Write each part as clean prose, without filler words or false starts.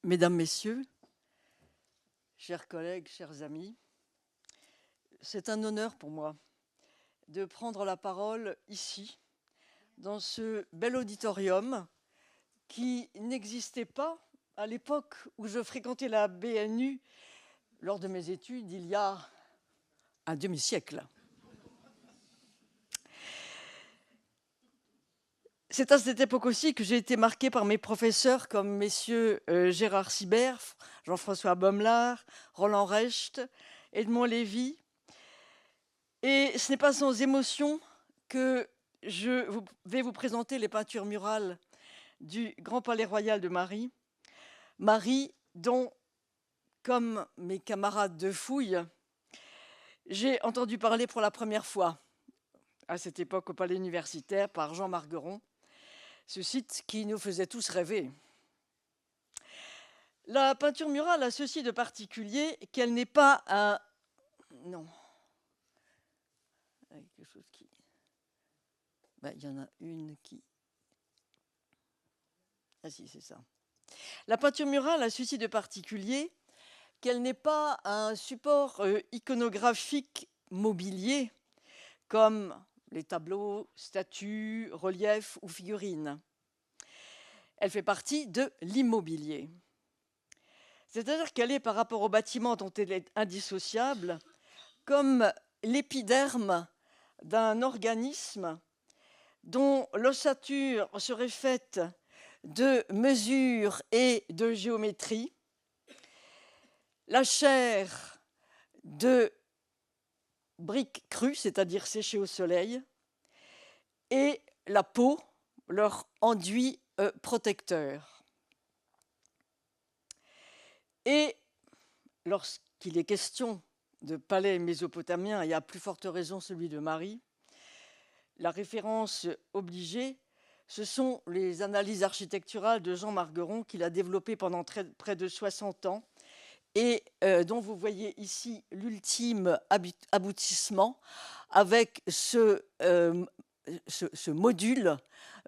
Mesdames, Messieurs, chers collègues, chers amis, c'est un honneur pour moi de prendre la parole ici, dans ce bel auditorium qui n'existait pas à l'époque où je fréquentais la BNU lors de mes études, il y a un demi-siècle. C'est à cette époque aussi que j'ai été marquée par mes professeurs comme messieurs Gérard Sibert, Jean-François Baumelard, Roland Recht, Edmond Lévy. Et ce n'est pas sans émotion que je vais vous présenter les peintures murales du Grand Palais Royal de Marie. Marie, dont, comme mes camarades de fouille, j'ai entendu parler pour la première fois, à cette époque au Palais universitaire, par Jean Margueron, ce site qui nous faisait tous rêver. La peinture murale a ceci de particulier qu'elle n'est pas un... Non. Quelque chose qui... il y en a une qui... Ah si, c'est ça. La peinture murale a ceci de particulier qu'elle n'est pas un support iconographique mobilier comme les tableaux, statues, reliefs ou figurines. Elle fait partie de l'immobilier. C'est-à-dire qu'elle est, par rapport au bâtiment dont elle est indissociable, comme l'épiderme d'un organisme dont l'ossature serait faite de mesures et de géométrie, la chair de briques crues, c'est-à-dire séchées au soleil, et la peau, leur enduit protecteur. Et lorsqu'il est question de palais mésopotamien, et à plus forte raison celui de Marie, la référence obligée, ce sont les analyses architecturales de Jean Margueron qu'il a développées pendant près de 60 ans et dont vous voyez ici l'ultime aboutissement avec ce module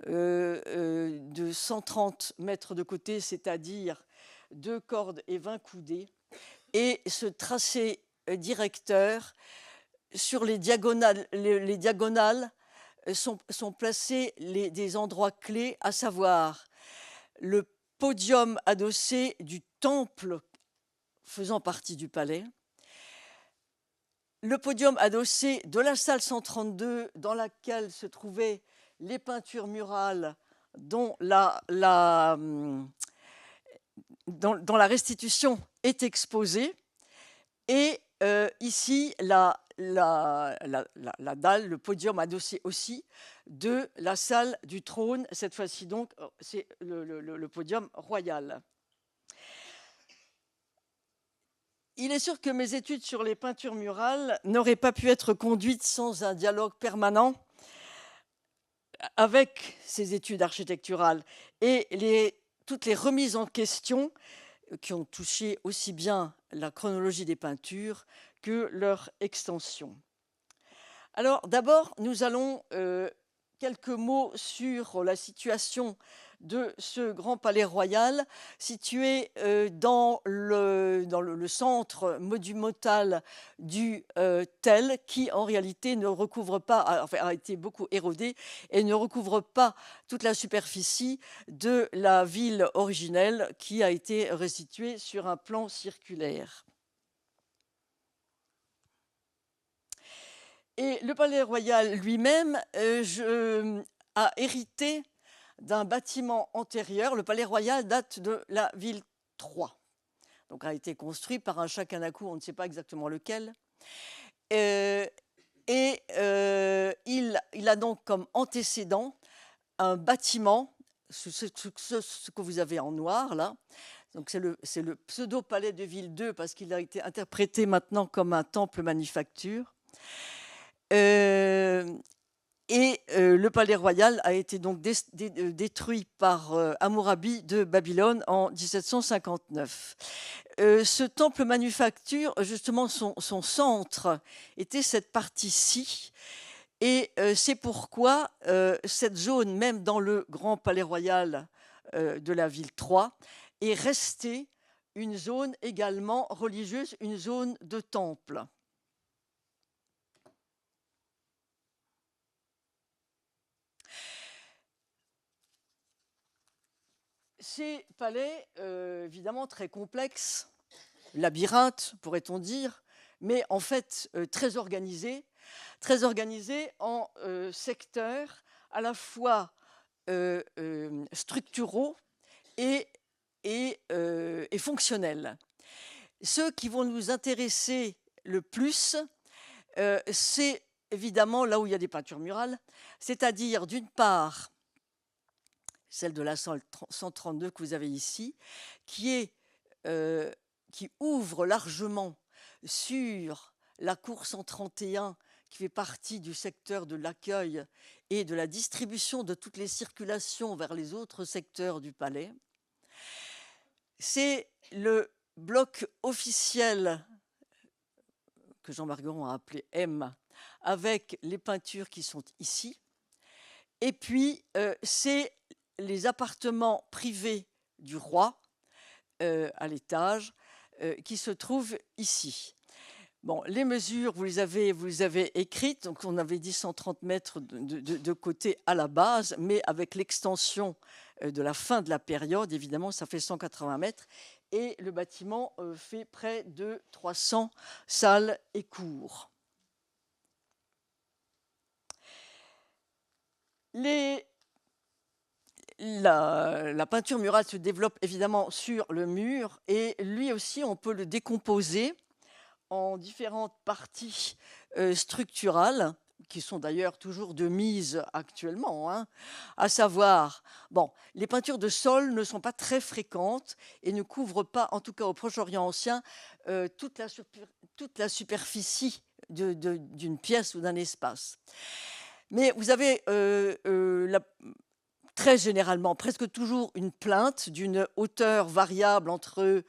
de 130 mètres de côté, c'est-à-dire 2 cordes et 20 coudées, et ce tracé directeur sur les diagonales. Les diagonales sont placés des endroits clés, à savoir le podium adossé du temple faisant partie du palais, le podium adossé de la salle 132 dans laquelle se trouvaient les peintures murales dont la restitution est exposée, et ici la dalle, le podium adossé aussi de la salle du trône, cette fois-ci donc c'est le podium royal. Il est sûr que mes études sur les peintures murales n'auraient pas pu être conduites sans un dialogue permanent avec ces études architecturales et toutes les remises en question qui ont touché aussi bien la chronologie des peintures que leur extension. Alors d'abord, nous allons quelques mots sur la situation de ce grand palais royal situé dans le centre monumental du Tel, qui en réalité ne recouvre pas, enfin, a été beaucoup érodé et ne recouvre pas toute la superficie de la ville originelle qui a été restituée sur un plan circulaire. Et le palais royal lui-même a hérité d'un bâtiment antérieur. Le palais royal date de la ville 3, donc a été construit par un Chakanaku, on ne sait pas exactement lequel. Il a donc comme antécédent un bâtiment, ce que vous avez en noir là. Donc c'est le pseudo-palais de ville 2 parce qu'il a été interprété maintenant comme un temple manufacture. Le palais royal a été donc détruit par Hammurabi de Babylone en 1759. Ce temple manufacture, justement, son centre était cette partie-ci. Et c'est pourquoi cette zone, même dans le grand palais royal de la ville 3, est restée une zone également religieuse, une zone de temple. Ces palais, évidemment très complexes, labyrinthe pourrait-on dire, mais en fait très organisés en secteurs à la fois structuraux et fonctionnels. Ceux qui vont nous intéresser le plus, c'est évidemment là où il y a des peintures murales, c'est-à-dire d'une part celle de la salle 132 que vous avez ici, qui ouvre largement sur la cour 131, qui fait partie du secteur de l'accueil et de la distribution de toutes les circulations vers les autres secteurs du palais. C'est le bloc officiel que Jean Margueron a appelé M, avec les peintures qui sont ici. Et puis, c'est les appartements privés du roi à l'étage qui se trouvent ici. Bon, les mesures, vous les avez écrites, donc on avait dit 130 mètres de côté à la base, mais avec l'extension de la fin de la période, évidemment, ça fait 180 mètres, et le bâtiment fait près de 300 salles et cours. La peinture murale se développe évidemment sur le mur, et lui aussi, on peut le décomposer en différentes parties structurales, qui sont d'ailleurs toujours de mise actuellement, hein, à savoir, bon, les peintures de sol ne sont pas très fréquentes et ne couvrent pas, en tout cas au Proche-Orient ancien, toute la superficie d'une pièce ou d'un espace. Mais vous avez très généralement, presque toujours, une plinthe d'une hauteur variable entre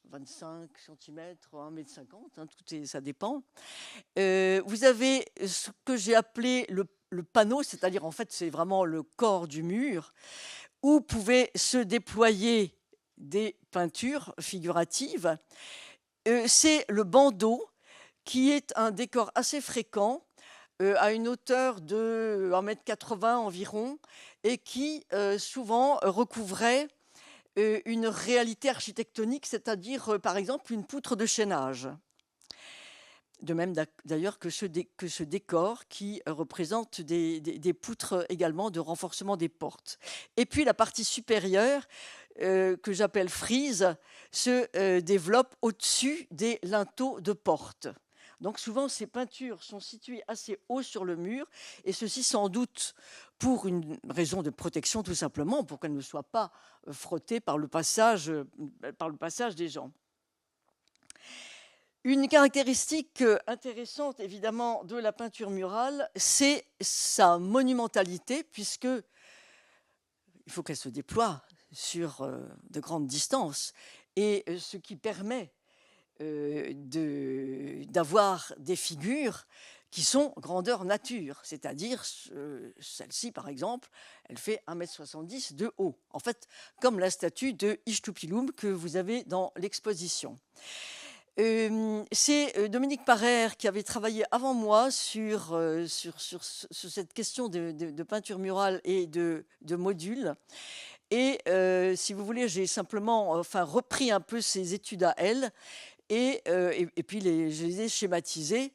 25 cm, 1,50 m, hein, ça dépend. Vous avez ce que j'ai appelé le panneau, c'est-à-dire en fait c'est vraiment le corps du mur, où pouvaient se déployer des peintures figuratives. C'est le bandeau, qui est un décor assez fréquent, à une hauteur de 1,80 m environ, et qui souvent recouvrait une réalité architectonique, c'est-à-dire par exemple une poutre de chaînage. De même d'ailleurs que ce décor qui représente des poutres également de renforcement des portes. Et puis la partie supérieure, que j'appelle frise, se développe au-dessus des linteaux de porte. Donc souvent, ces peintures sont situées assez haut sur le mur, et ceci sans doute pour une raison de protection, tout simplement, pour qu'elles ne soient pas frottées par le passage des gens. Une caractéristique intéressante, évidemment, de la peinture murale, c'est sa monumentalité, puisque il faut qu'elle se déploie sur de grandes distances, et ce qui permet d'avoir des figures qui sont grandeur nature, c'est-à-dire celle-ci, par exemple, elle fait 1,70 m de haut, en fait, comme la statue de Ishtupilum que vous avez dans l'exposition. C'est Dominique Parère qui avait travaillé avant moi sur cette question de peinture murale et de modules. Et si vous voulez, j'ai simplement repris un peu ses études à elle, et puis je les ai schématisées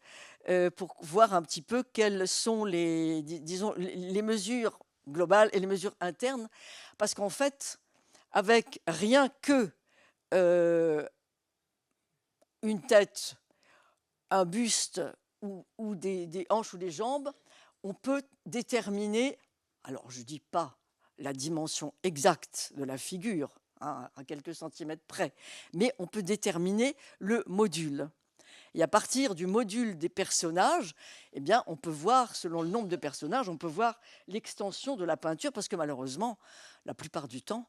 pour voir un petit peu quelles sont les mesures globales et les mesures internes, parce qu'en fait, avec rien que une tête, un buste ou des hanches ou des jambes, on peut déterminer, alors je ne dis pas la dimension exacte de la figure, hein, à quelques centimètres près, mais on peut déterminer le module. Et à partir du module des personnages, eh bien, on peut voir, selon le nombre de personnages, on peut voir l'extension de la peinture, parce que malheureusement, la plupart du temps,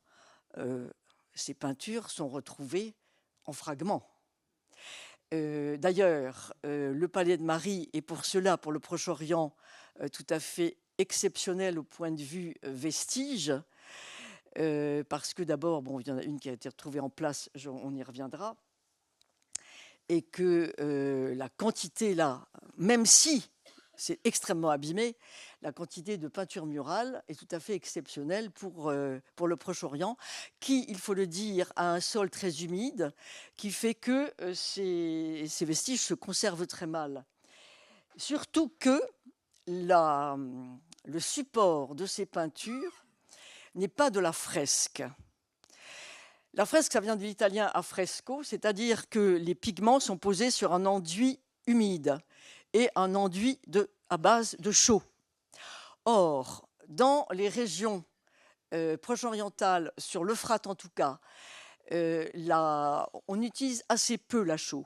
ces peintures sont retrouvées en fragments. D'ailleurs, le palais de Marie est pour cela, pour le Proche-Orient, tout à fait exceptionnel au point de vue vestige. parce que d'abord, bon, il y en a une qui a été retrouvée en place, on y reviendra, et que la quantité là, même si c'est extrêmement abîmé, la quantité de peinture murale est tout à fait exceptionnelle pour le Proche-Orient, qui, il faut le dire, a un sol très humide, qui fait que ces vestiges se conservent très mal. Surtout que le support de ces peintures n'est pas de la fresque. La fresque, ça vient de l'italien affresco, c'est-à-dire que les pigments sont posés sur un enduit humide et un enduit à base de chaux. Or, dans les régions proche-orientales, sur l'Euphrate en tout cas, on utilise assez peu la chaux.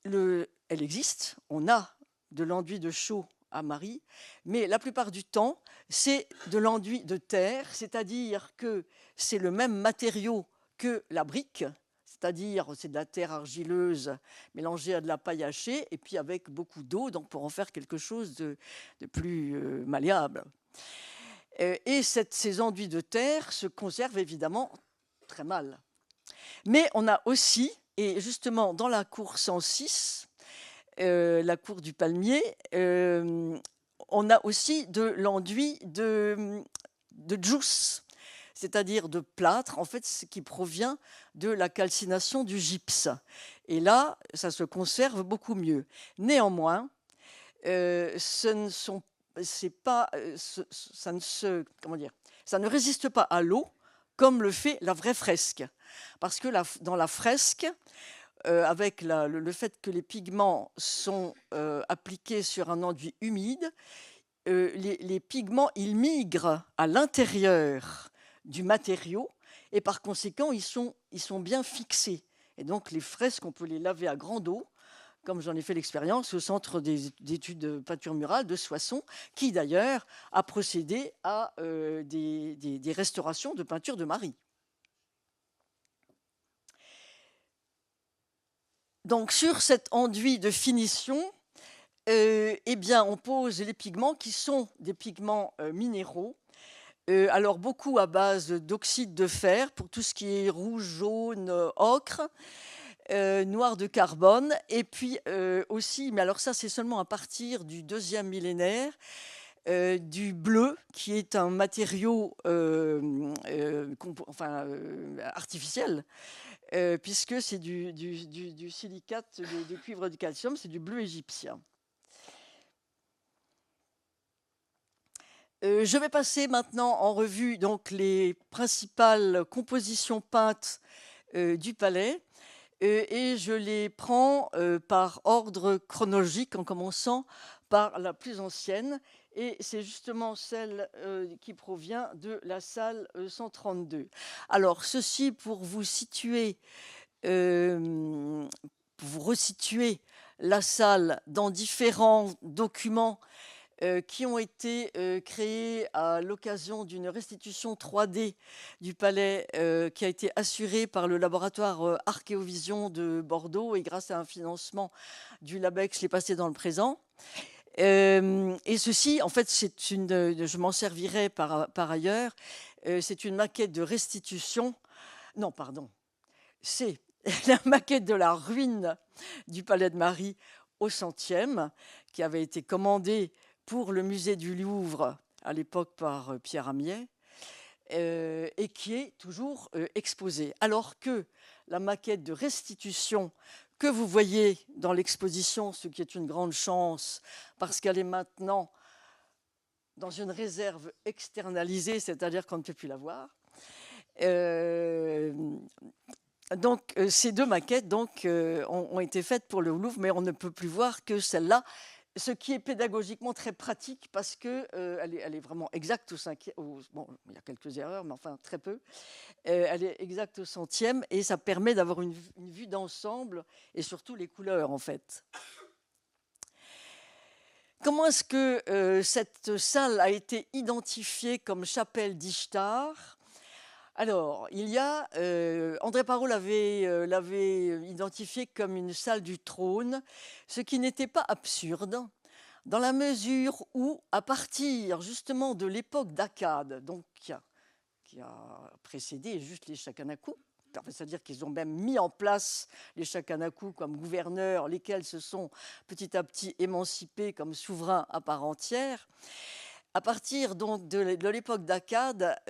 Elle existe, on a de l'enduit de chaux à Marie, mais la plupart du temps, c'est de l'enduit de terre, c'est-à-dire que c'est le même matériau que la brique, c'est-à-dire c'est de la terre argileuse mélangée à de la paille hachée, et puis avec beaucoup d'eau, donc pour en faire quelque chose de plus malléable. Et ces enduits de terre se conservent évidemment très mal. Mais on a aussi, et justement dans la cour 106, la cour du Palmier, on a aussi de l'enduit de jousse, c'est-à-dire de plâtre, en fait, ce qui provient de la calcination du gypse. Et là, ça se conserve beaucoup mieux. Néanmoins, ça ne résiste pas à l'eau comme le fait la vraie fresque. Parce que dans la fresque, avec le fait que les pigments sont appliqués sur un enduit humide, les pigments, ils migrent à l'intérieur du matériau et par conséquent, ils sont bien fixés. Et donc, les fresques, on peut les laver à grande eau, comme j'en ai fait l'expérience au Centre d'études de peinture murale de Soissons, qui d'ailleurs a procédé à des restaurations de peinture de Marie. Donc, sur cet enduit de finition, eh bien, on pose les pigments qui sont des pigments minéraux. Alors, beaucoup à base d'oxyde de fer pour tout ce qui est rouge, jaune, ocre, noir de carbone. Et puis aussi, mais alors ça, c'est seulement à partir du 2e millénaire, du bleu, qui est un matériau artificiel, puisque c'est du silicate de cuivre de calcium, c'est du bleu égyptien. Je vais passer maintenant en revue donc, les principales compositions peintes du palais, et je les prends par ordre chronologique, en commençant par la plus ancienne, et c'est justement celle qui provient de la salle 132. Alors, ceci pour vous situer, pour vous resituer la salle dans différents documents qui ont été créés à l'occasion d'une restitution 3D du palais qui a été assurée par le laboratoire Archéovision de Bordeaux et grâce à un financement du LabEx, Les Passés dans le présent. Et ceci, en fait, je m'en servirai par ailleurs, c'est une maquette de restitution. Non, pardon, c'est la maquette de la ruine du Palais de Marie au 100e, qui avait été commandée pour le musée du Louvre à l'époque par Pierre Amiet, et qui est toujours exposée. Alors que la maquette de restitution que vous voyez dans l'exposition, ce qui est une grande chance, parce qu'elle est maintenant dans une réserve externalisée, c'est-à-dire qu'on ne peut plus la voir. Donc, ces deux maquettes ont été faites pour le Louvre, mais on ne peut plus voir que celle-là, ce qui est pédagogiquement très pratique parce qu'elle est vraiment exacte au 5e. Bon, il y a quelques erreurs, mais enfin très peu. Elle est exacte au 100e et ça permet d'avoir une vue d'ensemble et surtout les couleurs, en fait. Comment est-ce que cette salle a été identifiée comme chapelle d'Ishtar ? Alors, André Parot l'avait identifié comme une salle du trône, ce qui n'était pas absurde, dans la mesure où, à partir justement de l'époque d'Akkad, donc qui qui a précédé juste les Shakanaku. C'est-à-dire qu'ils ont même mis en place les Shakanaku comme gouverneurs, lesquels se sont petit à petit émancipés comme souverains à part entière. À partir donc de l'époque d'Akkad,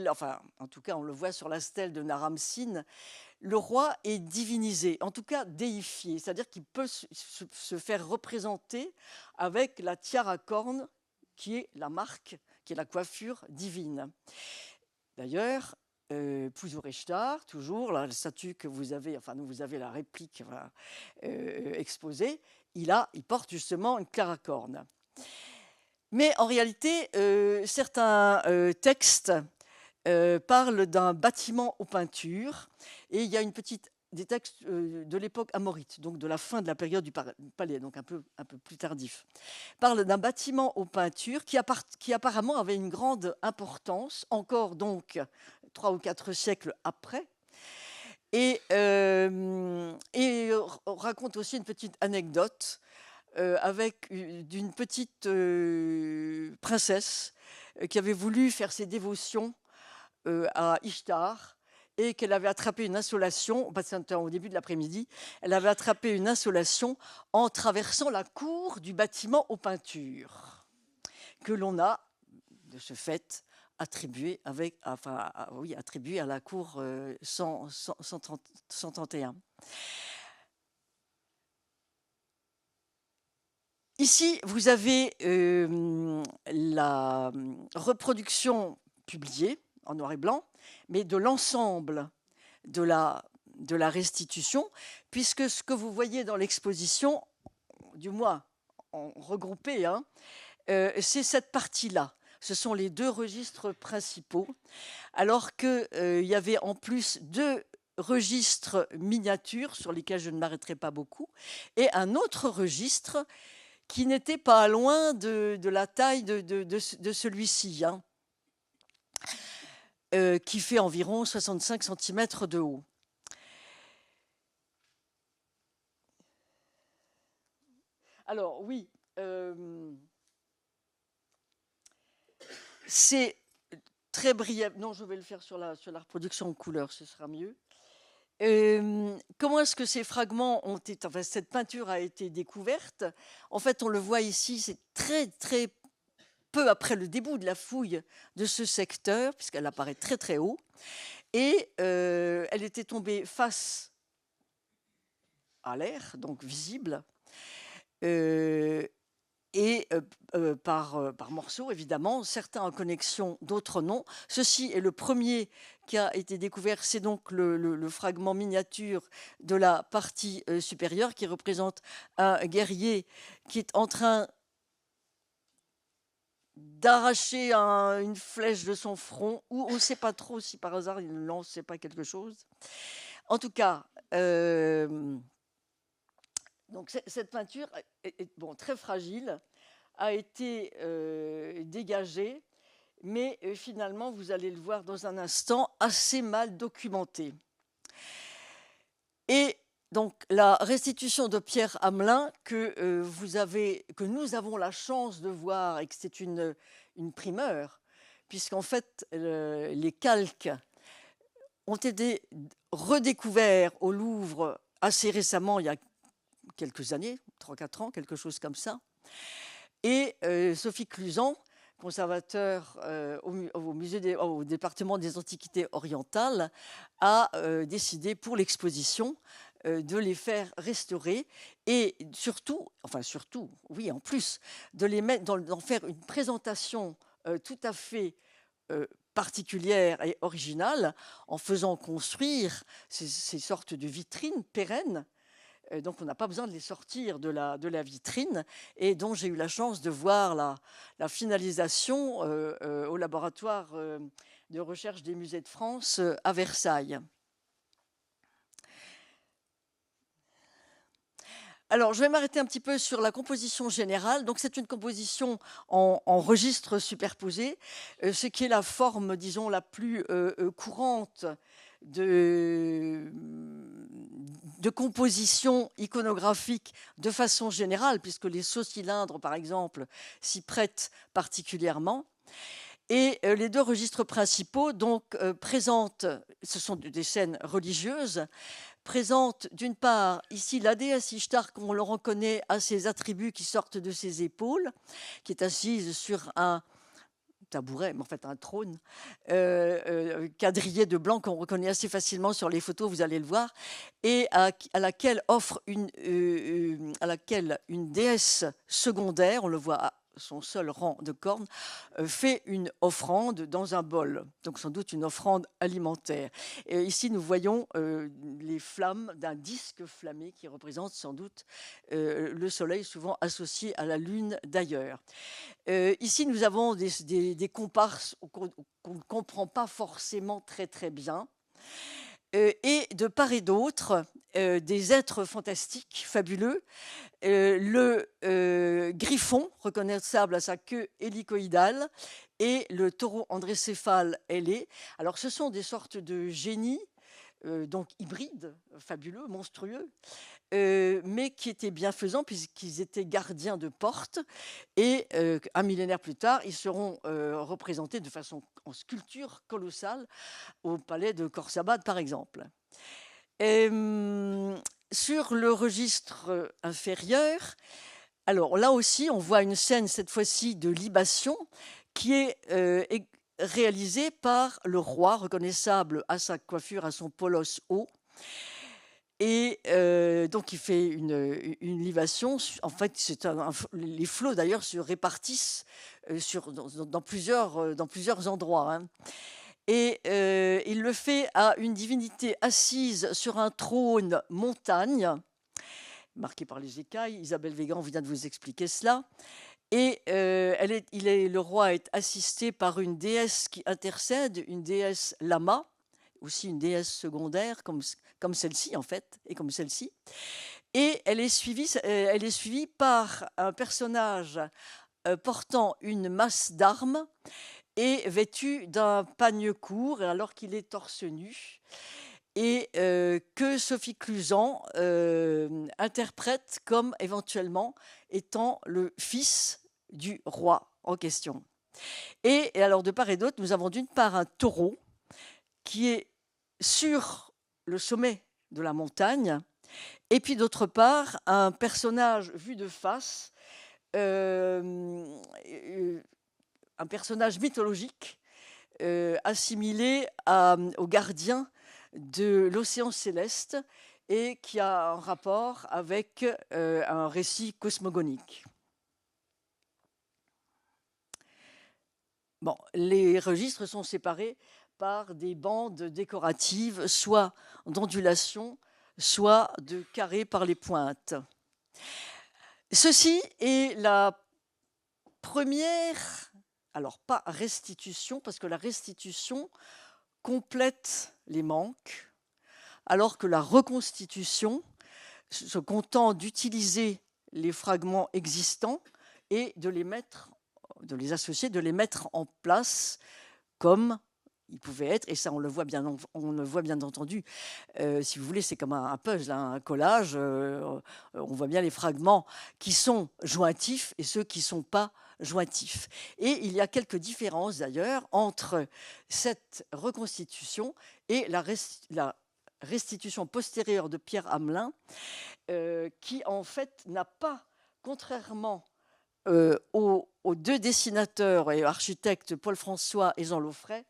enfin, en tout cas, on le voit sur la stèle de Naram-Sin, le roi est divinisé, en tout cas déifié, c'est-à-dire qu'il peut se faire représenter avec la tiare à cornes, qui est la marque, qui est la coiffure divine. D'ailleurs, Puzureshtar, toujours la statue que vous avez, enfin vous avez la réplique exposée, il porte justement une tiare à cornes. Mais en réalité, certains textes parlent d'un bâtiment aux peintures, et il y a des textes de l'époque amorite, donc de la fin de la période du palais, donc un peu plus tardif, parlent d'un bâtiment aux peintures qui apparemment avait une grande importance, encore donc 3 ou 4 siècles après, et raconte aussi une petite anecdote avec d'une petite princesse qui avait voulu faire ses dévotions à Ishtar, et qu'elle avait attrapé une insolation, c'était au début de l'après-midi, elle avait attrapé une insolation en traversant la cour du bâtiment aux peintures, que l'on a, de ce fait, attribué à la cour 131. Ici, vous avez la reproduction publiée en noir et blanc, mais de l'ensemble de la restitution, puisque ce que vous voyez dans l'exposition, du moins en regroupé, c'est cette partie-là. Ce sont les 2 registres principaux, alors qu'il y avait en plus 2 registres miniatures sur lesquels je ne m'arrêterai pas beaucoup, et un autre registre qui n'était pas loin de la taille de celui-ci, qui fait environ 65 cm de haut. Alors oui, c'est très briève. Non, je vais le faire sur la reproduction en couleur, ce sera mieux. Comment est-ce que ces fragments ont été, enfin, cette peinture a été découverte? En fait, on le voit ici, c'est très très peu après le début de la fouille de ce secteur, puisqu'elle apparaît très très haut, et elle était tombée face à l'air, donc visible, et par morceaux, évidemment, certains en connexion, d'autres non. Ceci est le premier qui a été découvert, c'est donc le fragment miniature de la partie supérieure, qui représente un guerrier qui est en train d'arracher une flèche de son front, ou on ne sait pas trop si par hasard il ne lance pas quelque chose. En tout cas, donc cette peinture est très fragile, a été dégagée, mais finalement, vous allez le voir dans un instant, assez mal documentée. Et donc la restitution de Pierre Hamelin que nous avons la chance de voir, et que c'est une primeur, puisqu'en fait les calques ont été redécouverts au Louvre assez récemment, il y a quelques années, 3-4 ans, quelque chose comme ça. Et Sophie Cluzan, conservateur au département des Antiquités orientales, a décidé pour l'exposition de les faire restaurer, et surtout, oui, en plus, d'en faire une présentation tout à fait particulière et originale, en faisant construire ces sortes de vitrines pérennes. Donc on n'a pas besoin de les sortir de la vitrine, et dont j'ai eu la chance de voir la finalisation au laboratoire de recherche des musées de France à Versailles. Alors, je vais m'arrêter un petit peu sur la composition générale. Donc, c'est une composition en registres superposés, ce qui est la forme, disons, la plus courante de composition iconographique de façon générale, puisque les sauts cylindres, par exemple, s'y prêtent particulièrement. Et les deux registres principaux donc, présentent, ce sont des scènes religieuses, présentent d'une part ici la déesse Ishtar, qu'on le reconnaît à ses attributs qui sortent de ses épaules, qui est assise sur un tabouret, mais en fait un trône quadrillé de blanc qu'on reconnaît assez facilement sur les photos, vous allez le voir, et à laquelle à laquelle une déesse secondaire, on le voit à son seul rang de cornes, fait une offrande dans un bol, donc sans doute une offrande alimentaire. Et ici, nous voyons les flammes d'un disque flammé qui représente sans doute le soleil, souvent associé à la lune d'ailleurs. Ici, nous avons des comparses qu'on ne comprend pas forcément très très bien. Et de part et d'autre, des êtres fantastiques, fabuleux. Le griffon, reconnaissable à sa queue hélicoïdale, et le taureau androcéphale ailé. Alors, ce sont des sortes de génies, donc hybrides, fabuleux, monstrueux, mais qui étaient bienfaisants puisqu'ils étaient gardiens de portes. Et un millénaire plus tard, ils seront représentés de façon en sculpture colossale au palais de Khorsabad, par exemple. Sur le registre inférieur, alors là aussi, on voit une scène, cette fois-ci, de libation, qui est réalisée par le roi, reconnaissable à sa coiffure, à son polos haut. Et donc, il fait une libation. En fait, les flots, d'ailleurs, se répartissent dans plusieurs endroits, hein. Et il le fait à une divinité assise sur un trône montagne, marqué par les écailles. Isabelle Végan vient de vous expliquer cela. Et le roi est assisté par une déesse qui intercède, une déesse lama, aussi une déesse secondaire, comme celle-ci en fait, et comme celle-ci. Et elle est suivie par un personnage portant une masse d'armes et vêtu d'un pagne court alors qu'il est torse nu, et que Sophie Cluzan interprète comme éventuellement étant le fils du roi en question. Et alors, de part et d'autre, nous avons d'une part un taureau qui est sur le sommet de la montagne, et puis d'autre part un personnage vu de face, un personnage mythologique assimilé au gardien de l'océan céleste et qui a un rapport avec un récit cosmogonique. Bon, les registres sont séparés par des bandes décoratives, soit d'ondulations, soit de carrés par les pointes. Ceci est la première, alors pas restitution, parce que la restitution complète les manques, alors que la reconstitution se contente d'utiliser les fragments existants et de les associer, de les mettre en place comme ils pouvaient être, et ça on le voit bien entendu. Si vous voulez, c'est comme un puzzle, un collage. On voit bien les fragments qui sont jointifs et ceux qui ne sont pas jointifs. Et il y a quelques différences d'ailleurs entre cette reconstitution et la restitution postérieure de Pierre Hamelin, qui en fait n'a pas, contrairement aux deux dessinateurs et architectes Paul François et Jean Laufray,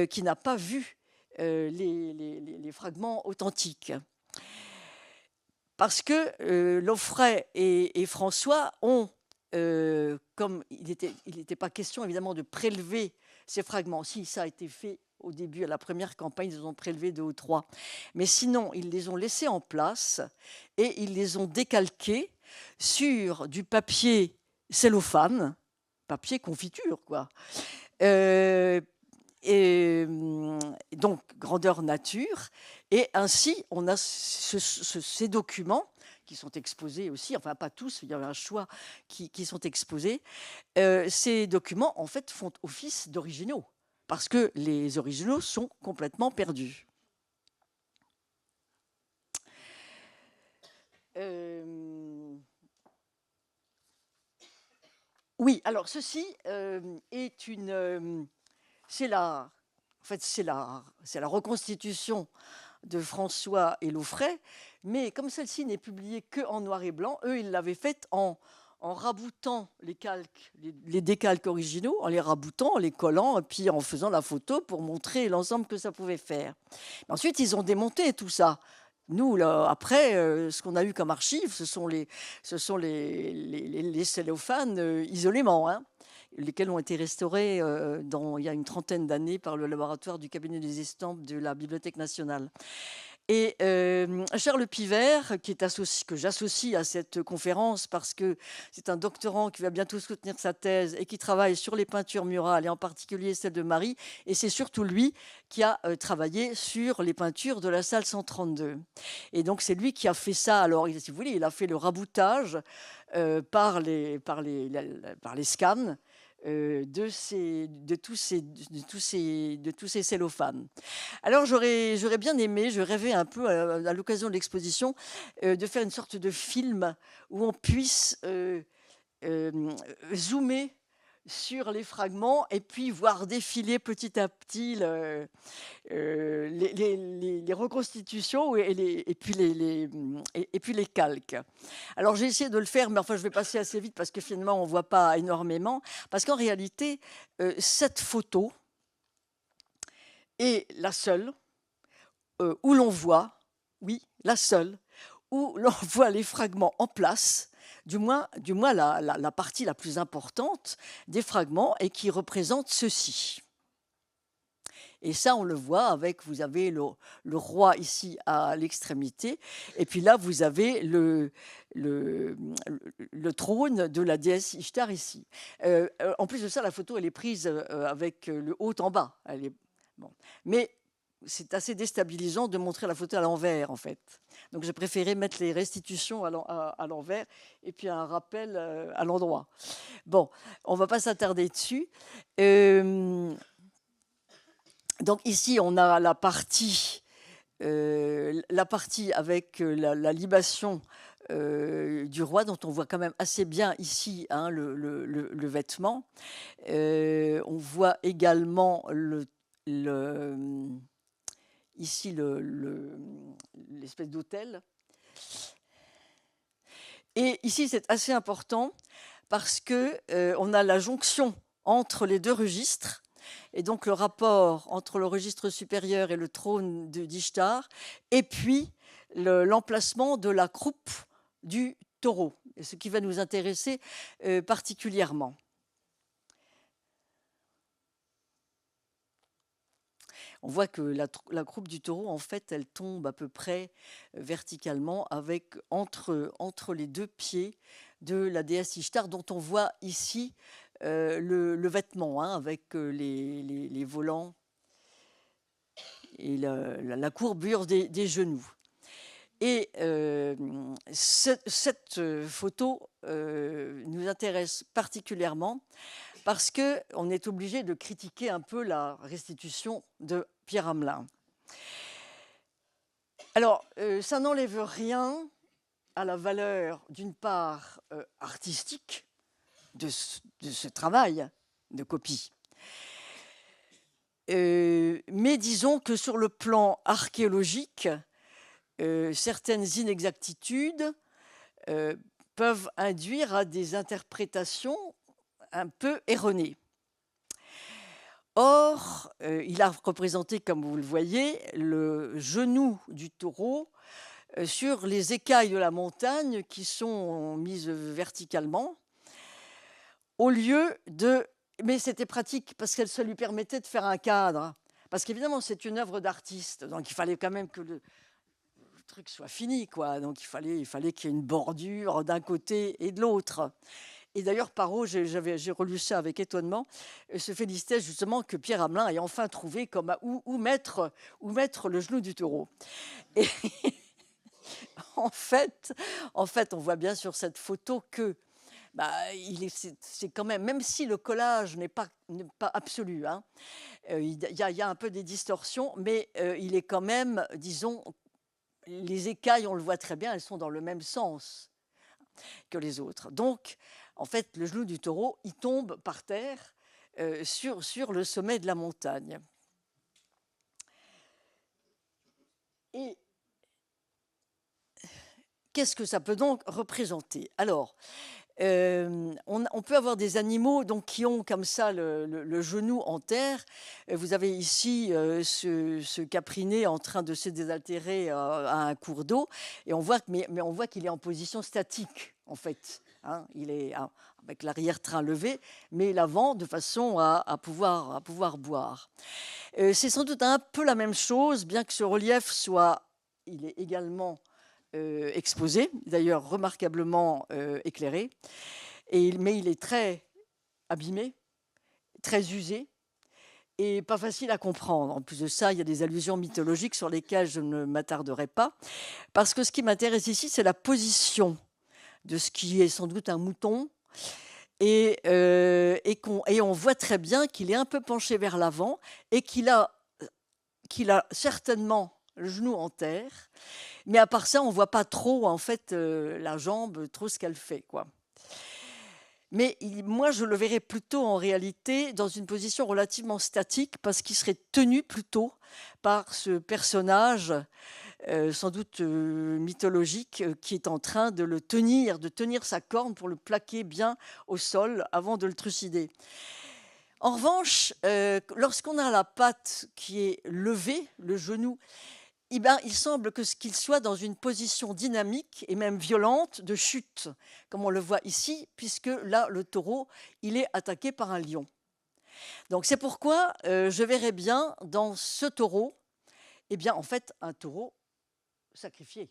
qui n'a pas vu les fragments authentiques. Parce que Laufray et François ont, comme il n'était pas question évidemment de prélever ces fragments, si ça a été fait au début, à la première campagne, ils ont prélevé 2 ou 3. Mais sinon, ils les ont laissés en place et ils les ont décalqués sur du papier cellophane, papier confiture, quoi. Et donc, grandeur nature. Et ainsi, on a ces documents qui sont exposés aussi, enfin pas tous, il y avait un choix qui sont exposés. Ces documents, en fait, font office d'originaux, parce que les originaux sont complètement perdus. Oui, alors ceci est une, c'est la, en fait, c'est la reconstitution de François et Laufray, mais comme celle-ci n'est publiée que en noir et blanc, eux, ils l'avaient faite en raboutant les calques, les décalques originaux, en les raboutant, en les collant, et puis en faisant la photo pour montrer l'ensemble que ça pouvait faire. Ensuite, ils ont démonté tout ça. Nous, là, après, ce qu'on a eu comme archives, ce sont les cellophanes isolément, hein, lesquels ont été restaurés il y a une trentaine d'années par le laboratoire du cabinet des estampes de la Bibliothèque nationale. Et Charles Pivert, que j'associe à cette conférence parce que c'est un doctorant qui va bientôt soutenir sa thèse et qui travaille sur les peintures murales et en particulier celle de Marie. Et c'est surtout lui qui a travaillé sur les peintures de la salle 132. Et donc c'est lui qui a fait ça. Alors, si vous voulez, il a fait le raboutage par les scans de tous ces cellophanes. Alors j'aurais bien aimé, je rêvais un peu à l'occasion de l'exposition de faire une sorte de film où on puisse zoomer sur les fragments et puis voir défiler petit à petit les reconstitutions et puis les calques. Alors j'ai essayé de le faire, mais enfin je vais passer assez vite parce que finalement on ne voit pas énormément. Parce qu'en réalité, cette photo est la seule où l'on voit, oui, la seule, où l'on voit les fragments en place, du moins la partie la plus importante des fragments et qui représente ceci. Et ça, on le voit avec, vous avez le roi ici à l'extrémité, et puis là, vous avez le trône de la déesse Ishtar ici. En plus de ça, la photo, elle est prise avec le haut en bas. Bon. Mais c'est assez déstabilisant de montrer la photo à l'envers, en fait. Donc, j'ai préféré mettre les restitutions à l'envers et puis un rappel à l'endroit. Bon, on ne va pas s'attarder dessus. Donc ici, on a la partie avec la libation du roi, dont on voit quand même assez bien ici hein, le vêtement. On voit également ici l'espèce d'autel. Et ici, c'est assez important parce qu'on a la jonction entre les deux registres. Et donc le rapport entre le registre supérieur et le trône d'Ishtar, et puis l'emplacement de la croupe du taureau, ce qui va nous intéresser particulièrement. On voit que la croupe du taureau, en fait, elle tombe à peu près verticalement entre les deux pieds de la déesse Ishtar, dont on voit ici le vêtement, hein, avec les volants et la courbure des genoux. Et cette photo nous intéresse particulièrement parce qu'on est obligé de critiquer un peu la restitution de Pierre Hamelin. Alors, ça n'enlève rien à la valeur, d'une part, artistique de ce travail de copie. Mais disons que sur le plan archéologique, certaines inexactitudes peuvent induire à des interprétations un peu erronées. Or, il a représenté, comme vous le voyez, le genou du taureau sur les écailles de la montagne qui sont mises verticalement, au lieu de... Mais c'était pratique parce que ça lui permettait de faire un cadre. Parce qu'évidemment, c'est une œuvre d'artiste, donc il fallait quand même que le truc soit fini, quoi. Donc il fallait qu'il y ait une bordure d'un côté et de l'autre. Et d'ailleurs, Parrot, j'ai relu ça avec étonnement, se félicitait justement que Pierre Hamelin ait enfin trouvé où mettre le genou du taureau. Et en fait, on voit bien sur cette photo que c'est quand même si le collage n'est pas absolu, hein, il y a un peu des distorsions, mais il est quand même, disons, les écailles, on le voit très bien, elles sont dans le même sens que les autres. Donc, en fait, le genou du taureau, il tombe par terre sur le sommet de la montagne. Et qu'est-ce que ça peut donc représenter? Alors, on peut avoir des animaux donc, qui ont comme ça le genou en terre. Vous avez ici ce capriné en train de se désaltérer à un cours d'eau, et on voit, mais on voit qu'il est en position statique, en fait. Hein. Il est avec l'arrière-train levé, mais l'avant de façon à pouvoir boire. C'est sans doute un peu la même chose, bien que ce relief il est également exposé, d'ailleurs remarquablement éclairé, mais il est très abîmé, très usé et pas facile à comprendre. En plus de ça, il y a des allusions mythologiques sur lesquelles je ne m'attarderai pas, parce que ce qui m'intéresse ici, c'est la position de ce qui est sans doute un mouton, et on voit très bien qu'il est un peu penché vers l'avant et qu'il a certainement le genou en terre, mais à part ça, on ne voit pas trop en fait la jambe, trop ce qu'elle fait, quoi. Mais moi, je le verrais plutôt en réalité dans une position relativement statique, parce qu'il serait tenu plutôt par ce personnage, sans doute mythologique, qui est en train de tenir sa corne pour le plaquer bien au sol avant de le trucider. En revanche, lorsqu'on a la patte qui est levée, le genou, il semble qu'il soit dans une position dynamique et même violente de chute, comme on le voit ici, puisque là, le taureau, il est attaqué par un lion. Donc c'est pourquoi je verrais bien dans ce taureau, en fait, un taureau sacrifié.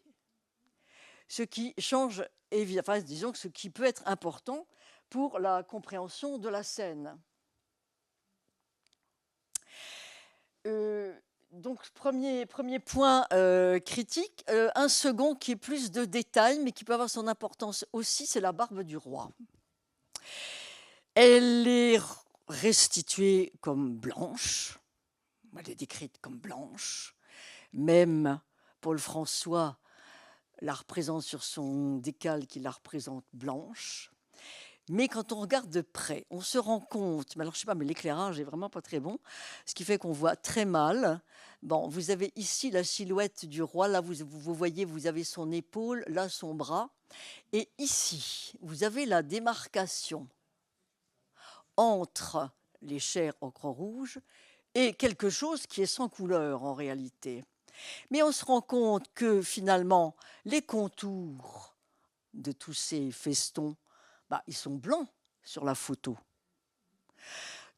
Ce qui change, disons que ce qui peut être important pour la compréhension de la scène. Donc, premier point critique. Un second qui est plus de détail, mais qui peut avoir son importance aussi, c'est la barbe du roi. Elle est restituée comme blanche. Elle est décrite comme blanche. Même Paul François la représente sur son décalque, qui la représente blanche. Mais quand on regarde de près, on se rend compte, mais alors je sais pas, mais l'éclairage est vraiment pas très bon, ce qui fait qu'on voit très mal. Bon, vous avez ici la silhouette du roi, là vous voyez, vous avez son épaule, là son bras, et ici vous avez la démarcation entre les chairs ocre rouge et quelque chose qui est sans couleur en réalité. Mais on se rend compte que finalement les contours de tous ces festons, ils sont blancs sur la photo.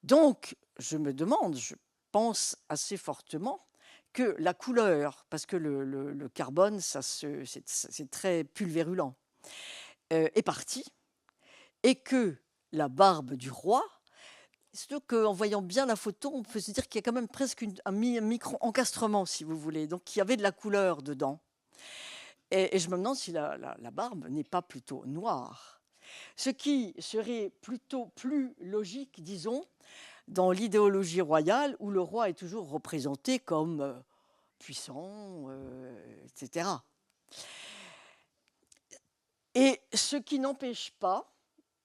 Donc, je me demande, je pense assez fortement que la couleur, parce que le carbone, c'est très pulvérulent, est parti, et que la barbe du roi, surtout qu'en voyant bien la photo, on peut se dire qu'il y a quand même presque un micro-encastrement, si vous voulez, donc il y avait de la couleur dedans. Et je me demande si la barbe n'est pas plutôt noire. Ce qui serait plutôt plus logique, disons, dans l'idéologie royale, où le roi est toujours représenté comme puissant, etc. Et ce qui n'empêche pas,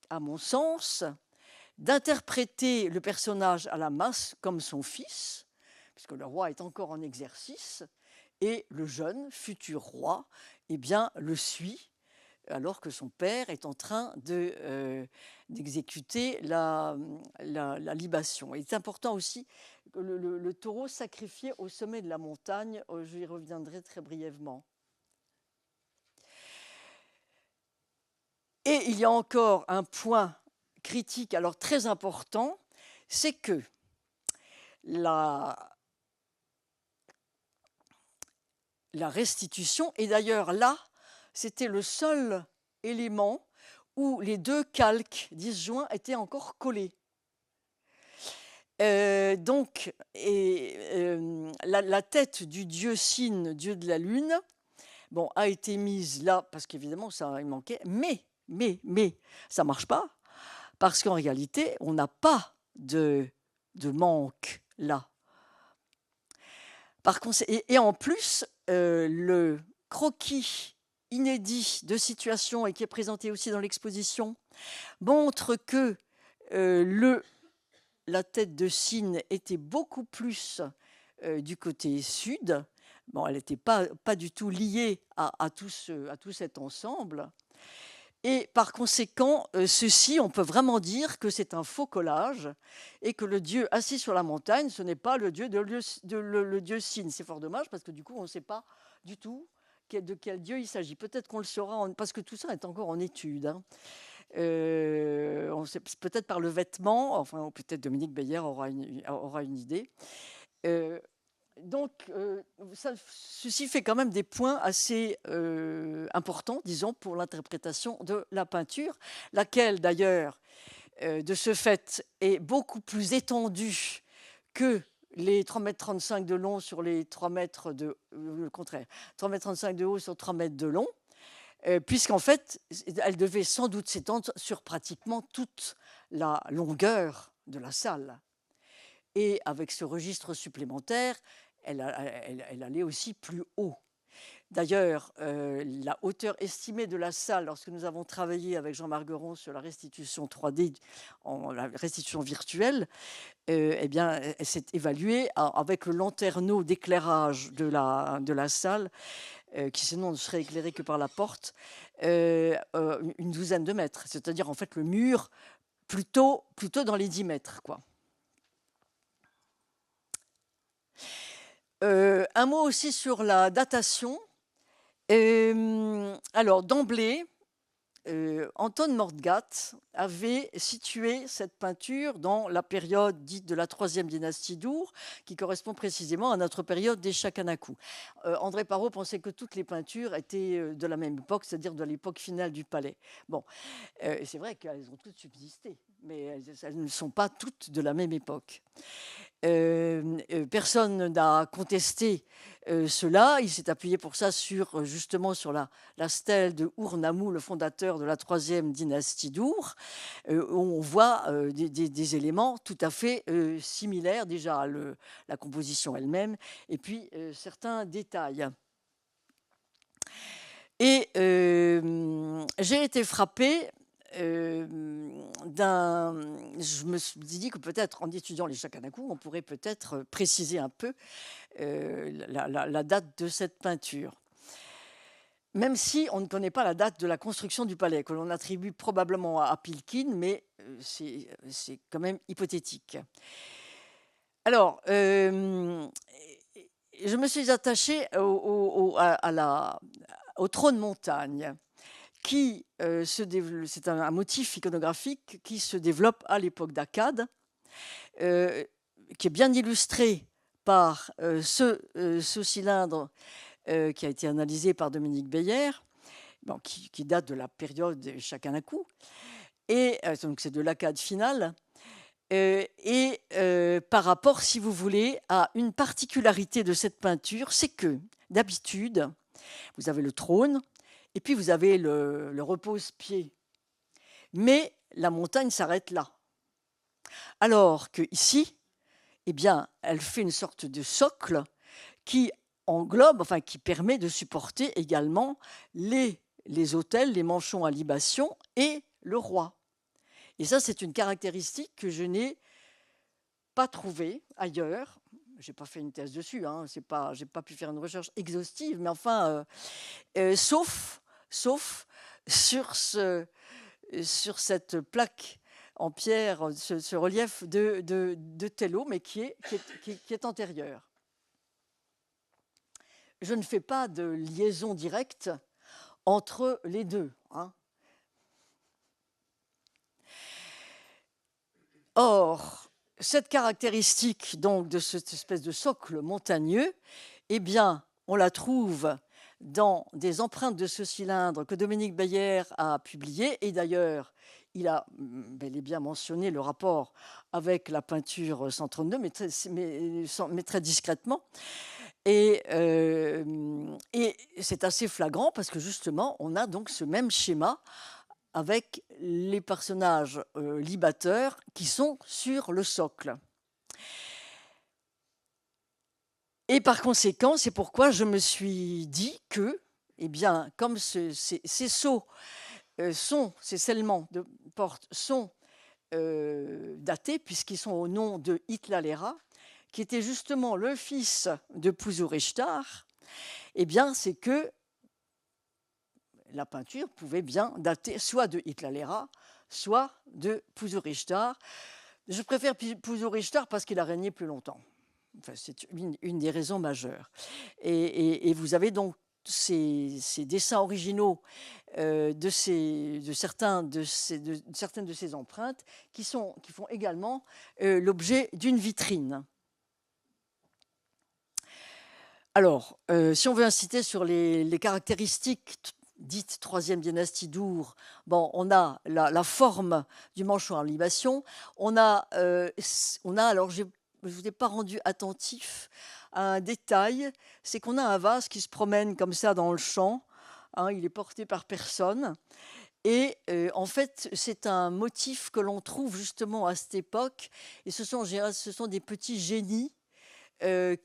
à mon sens, d'interpréter le personnage à la masse comme son fils, puisque le roi est encore en exercice, et le jeune futur roi le suit, alors que son père est en train d'exécuter la libation. Et c'est important aussi que le taureau sacrifié au sommet de la montagne, je y reviendrai très brièvement. Et il y a encore un point critique, alors très important, c'est que la restitution, et d'ailleurs là, c'était le seul élément où les deux calques disjoints étaient encore collés. La tête du dieu Sin, dieu de la lune, a été mise là parce qu'évidemment ça il manquait, mais ça marche pas, parce qu'en réalité on n'a pas de manque là. Par contre, et en plus le croquis inédit de situation et qui est présenté aussi dans l'exposition montre que la tête de cygne était beaucoup plus du côté sud. Bon, elle n'était pas du tout liée à tout cet ensemble. Et par conséquent, ceci, on peut vraiment dire que c'est un faux collage et que le dieu assis sur la montagne, ce n'est pas le dieu le dieu Cygne. C'est fort dommage parce que du coup, on ne sait pas du tout de quel dieu il s'agit. Peut-être qu'on le saura, parce que tout ça est encore en étude. Hein. On sait, peut-être par le vêtement, enfin peut-être Dominique Beyer aura une idée. Donc, ceci fait quand même des points assez importants, disons, pour l'interprétation de la peinture, laquelle d'ailleurs, de ce fait, est beaucoup plus étendue que les 3,35 m de long sur les 3 mètres de... le contraire, 3,35 m de haut sur 3 mètres de long, puisqu'en fait, elle devait sans doute s'étendre sur pratiquement toute la longueur de la salle. Et avec ce registre supplémentaire, elle allait aussi plus haut. D'ailleurs, la hauteur estimée de la salle, lorsque nous avons travaillé avec Jean Margueron sur la restitution 3D, la restitution virtuelle, eh bien, elle s'est évaluée avec le lanterneau d'éclairage de la salle, qui sinon ne serait éclairé que par la porte, une douzaine de mètres. C'est-à-dire, en fait, le mur plutôt dans les 10 mètres, quoi. Un mot aussi sur la datation. Alors, d'emblée, Anton Nordgatt avait situé cette peinture dans la période dite de la troisième dynastie d'Ur, qui correspond précisément à notre période des Shakanaku. André Parrot pensait que toutes les peintures étaient de la même époque, c'est-à-dire de l'époque finale du palais. Bon, c'est vrai qu'elles ont toutes subsisté, mais elles ne sont pas toutes de la même époque. Personne n'a contesté cela. Il s'est appuyé pour ça justement sur la stèle de Ur-Nammu, le fondateur de la troisième dynastie d'Ur, où on voit des éléments tout à fait similaires, déjà la composition elle-même, et puis certains détails. Et j'ai été frappée je me suis dit que peut-être en étudiant les Shakanaku, on pourrait peut-être préciser un peu la date de cette peinture. Même si on ne connaît pas la date de la construction du palais, que l'on attribue probablement à Pilkin, mais c'est quand même hypothétique. Alors, je me suis attachée au trône montagne, qui c'est un motif iconographique qui se développe à l'époque d'Akkad, qui est bien illustré par ce cylindre qui a été analysé par Dominique Beyer, bon, qui date de la période des Shakanaku, et donc c'est de l'Akkad finale, et par rapport, si vous voulez, à une particularité de cette peinture, c'est que d'habitude, vous avez le trône, et puis vous avez le repose-pied. Mais la montagne s'arrête là. Alors qu'ici, eh bien, elle fait une sorte de socle qui englobe, enfin qui permet de supporter également les autels, les manchons à libation et le roi. Et ça, c'est une caractéristique que je n'ai pas trouvée ailleurs. Je n'ai pas fait une thèse dessus, hein, je n'ai pas pu faire une recherche exhaustive, mais enfin, sauf sur cette plaque en pierre, ce relief de Tello, mais qui est antérieur. Je ne fais pas de liaison directe entre les deux. Hein. Or, cette caractéristique donc de cette espèce de socle montagneux, eh bien, on la trouve dans des empreintes de ce cylindre que Dominique Beyer a publié, et d'ailleurs, il a bel et bien mentionné le rapport avec la peinture 132, mais très discrètement. Et c'est assez flagrant parce que justement, on a donc ce même schéma avec les personnages libateurs qui sont sur le socle. Et par conséquent, c'est pourquoi je me suis dit que, eh bien, comme ces sceaux ces scellements de portes sont datés, puisqu'ils sont au nom de Hitlalera, qui était justement le fils de Puzur-Ishtar, eh bien, c'est que la peinture pouvait bien dater soit de Hitlalera, soit de Puzur-Ishtar. Je préfère Puzur-Ishtar parce qu'il a régné plus longtemps. Enfin, c'est une des raisons majeures. Et vous avez donc ces dessins originaux de certaines de ces empreintes qui font également l'objet d'une vitrine. Alors, si on veut inciter sur les caractéristiques dites troisième dynastie d'Ur, bon, on a la forme du manchon en libation, alors je ne vous ai pas rendu attentif à un détail, c'est qu'on a un vase qui se promène comme ça dans le champ, hein, il est porté par personne, et en fait, c'est un motif que l'on trouve justement à cette époque, et ce sont des petits génies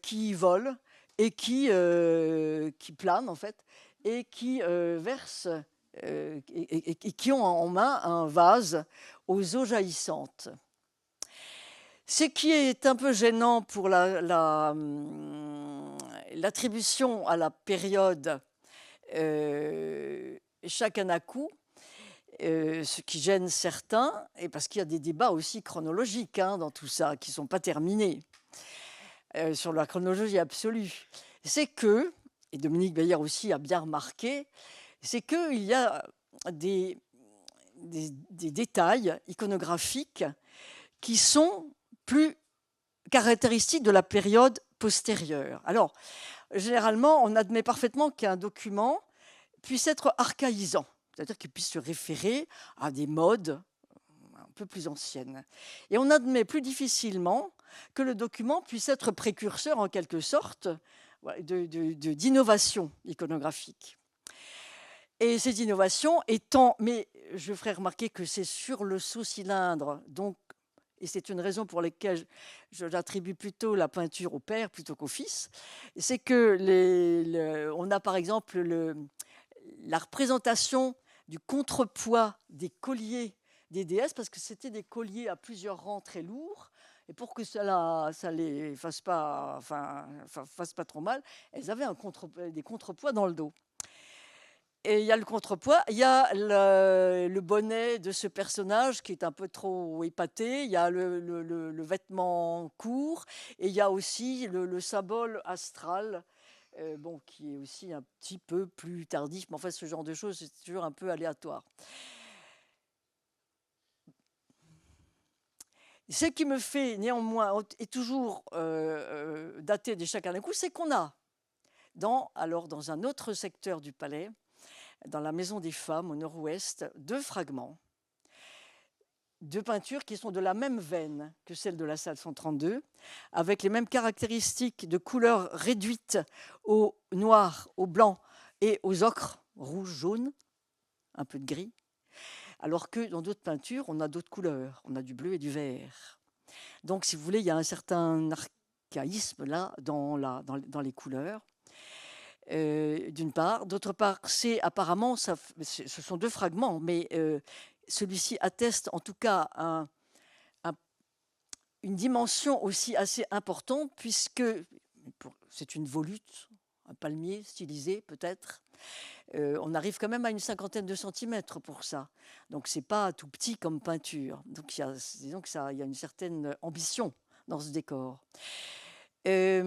qui volent et qui planent en fait, et qui versent et qui ont en main un vase aux eaux jaillissantes. Ce qui est un peu gênant pour l'attribution à la période Shakanaku, ce qui gêne certains, et parce qu'il y a des débats aussi chronologiques dans tout ça, qui ne sont pas terminés. Sur la chronologie absolue, c'est que, et Dominique Bayer aussi a bien remarqué, c'est qu'il y a des détails iconographiques qui sont plus caractéristiques de la période postérieure. Alors, généralement, on admet parfaitement qu'un document puisse être archaïsant, c'est-à-dire qu'il puisse se référer à des modes un peu plus anciennes. Et on admet plus difficilement que le document puisse être précurseur, en quelque sorte, d'innovation iconographique. Et ces innovations étant, mais je ferai remarquer que c'est sur le sous-cylindre, donc, et c'est une raison pour laquelle j'attribue plutôt la peinture au père plutôt qu'au fils, c'est que on a par exemple la représentation du contrepoids des colliers des déesses, parce que c'était des colliers à plusieurs rangs très lourds, et pour que ça les fasse pas trop mal, elles avaient des contrepoids dans le dos. Et il y a le contrepoids, il y a le bonnet de ce personnage qui est un peu trop épaté, il y a le vêtement court, et il y a aussi le symbole astral, qui est aussi un petit peu plus tardif, mais enfin ce genre de choses, c'est toujours un peu aléatoire. Ce qui me fait néanmoins, et toujours dater des Shakanaku, c'est qu'on a dans un autre secteur du palais, dans la maison des femmes au nord-ouest, 2 fragments de peintures qui sont de la même veine que celle de la salle 132, avec les mêmes caractéristiques de couleurs réduites au noir, au blanc et aux ocres, rouge, jaune, un peu de gris, alors que dans d'autres peintures, on a d'autres couleurs, on a du bleu et du vert. Donc, si vous voulez, il y a un certain archaïsme là dans les couleurs. D'une part. D'autre part, c'est apparemment, ce sont 2 fragments, mais celui-ci atteste en tout cas une dimension aussi assez importante, puisque c'est une volute, un palmier stylisé peut-être. On arrive quand même à une 50aine de centimètres pour ça. Donc, ce n'est pas tout petit comme peinture. Donc, disons qu'il y a une certaine ambition dans ce décor. Et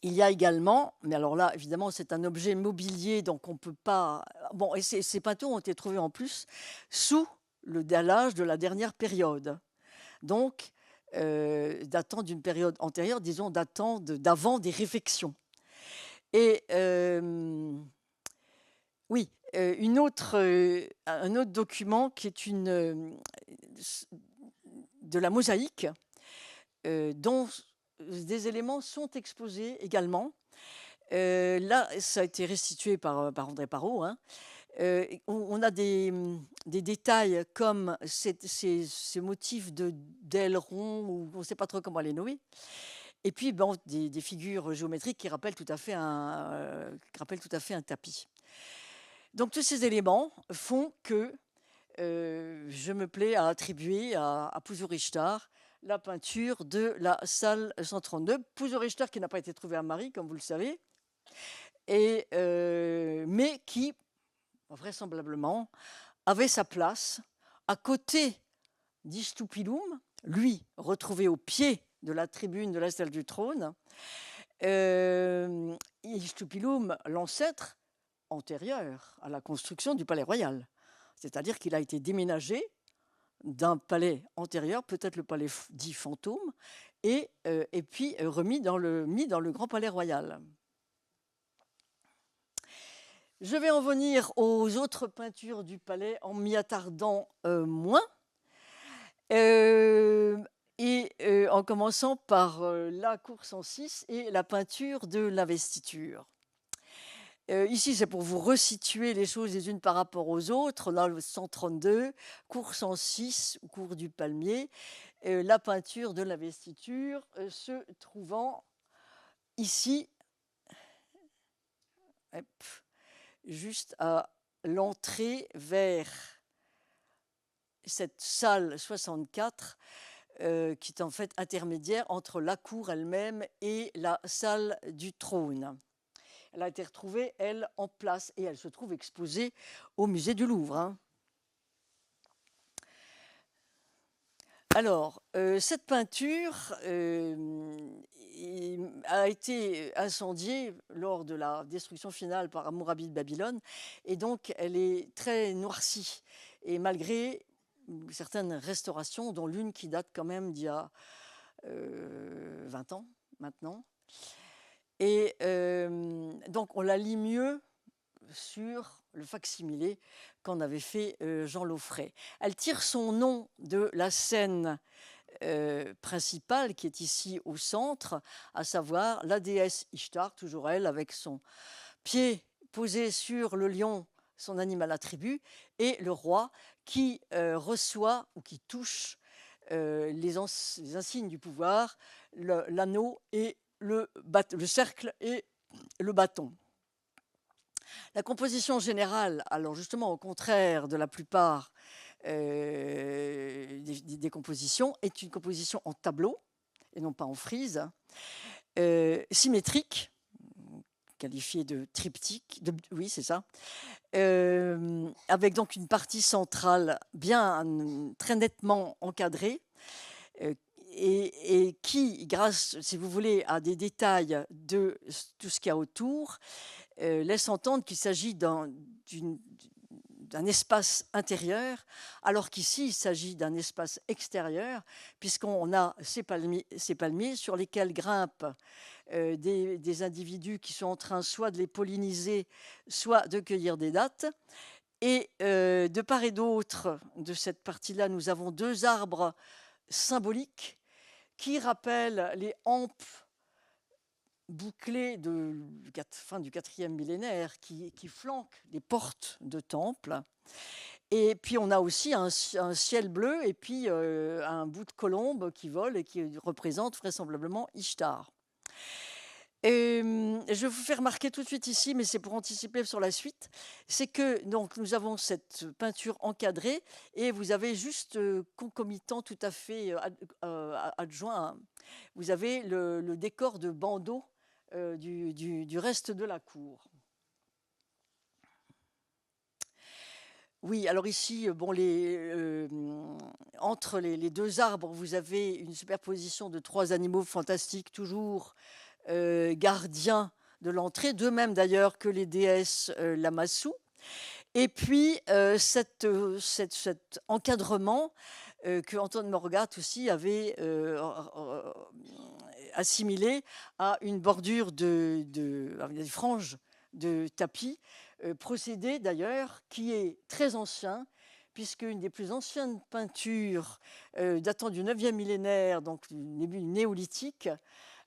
il y a également, mais alors là, évidemment, c'est un objet mobilier, donc on ne peut pas... Bon, et ces peintures ont été trouvées en plus sous le dallage de la dernière période. Donc, datant d'une période antérieure, disons, datant d'avant des réfections. Et oui, un autre document qui est de la mosaïque, dont des éléments sont exposés également. Là, ça a été restitué par André Parot. On a des détails comme ces motifs d'ailerons, ou on ne sait pas trop comment les nommer, Et puis bon, des figures géométriques qui rappellent tout à fait un tapis. Donc tous ces éléments font que je me plais à attribuer à Pouzo Richter la peinture de la salle 132. Pouzo Richter qui n'a pas été trouvé à Marie, comme vous le savez, mais qui, vraisemblablement, avait sa place à côté d'Istupilum, lui retrouvé au pied de la tribune de la salle du trône. Istupilum, l'ancêtre antérieur à la construction du palais royal. C'est-à-dire qu'il a été déménagé d'un palais antérieur, peut-être le palais dit fantôme, et puis mis dans le grand palais royal. Je vais en venir aux autres peintures du palais en m'y attardant moins, en commençant par la cour 106 et la peinture de l'investiture. Ici, c'est pour vous resituer les choses les unes par rapport aux autres. Là, le 132, cour 106, cour du Palmier, la peinture de l'investiture se trouvant ici, juste à l'entrée vers cette salle 64, qui est en fait intermédiaire entre la cour elle-même et la salle du trône. Elle a été retrouvée, elle, en place, et elle se trouve exposée au musée du Louvre. Hein. Alors, cette peinture a été incendiée lors de la destruction finale par Hammurabi de Babylone, et donc elle est très noircie. Et malgré certaines restaurations, dont l'une qui date quand même d'il y a 20 ans maintenant, et donc on la lit mieux sur le facsimilé qu'en avait fait Jean Laufray. Elle tire son nom de la scène principale qui est ici au centre, à savoir la déesse Ishtar, toujours elle, avec son pied posé sur le lion, son animal attribut, et le roi qui reçoit ou qui touche les insignes du pouvoir, l'anneau et le cercle et le bâton. La composition générale, alors justement au contraire de la plupart des compositions, est une composition en tableau et non pas en frise, symétrique, qualifiée de triptyque, oui c'est ça, avec donc une partie centrale bien très nettement encadrée, et qui, grâce, si vous voulez, à des détails de tout ce qu'il y a autour, laisse entendre qu'il s'agit d'un espace intérieur, alors qu'ici, il s'agit d'un espace extérieur, puisqu'on a ces palmiers sur lesquels grimpent des individus qui sont en train soit de les polliniser, soit de cueillir des dattes. Et de part et d'autre de cette partie-là, nous avons deux arbres symboliques qui rappellent les hampes bouclées du fin du 4e millénaire qui flanquent les portes de temples. Et puis on a aussi un ciel bleu et puis un bout de colombe qui vole et qui représente vraisemblablement Ishtar. Et je vais vous faire remarquer tout de suite ici, mais c'est pour anticiper sur la suite, c'est que donc, nous avons cette peinture encadrée et vous avez juste concomitant tout à fait adjoint, vous avez le décor de bandeau du reste de la cour. Oui, alors ici, bon, entre les deux arbres, vous avez une superposition de trois animaux fantastiques, toujours gardiens de l'entrée, d'eux-mêmes d'ailleurs que les déesses Lamassu. Et puis cet encadrement que Antoine Morgat aussi avait assimilé à une bordure des franges de tapis, procédé d'ailleurs qui est très ancien, puisque une des plus anciennes peintures datant du 9e millénaire, donc du début néolithique,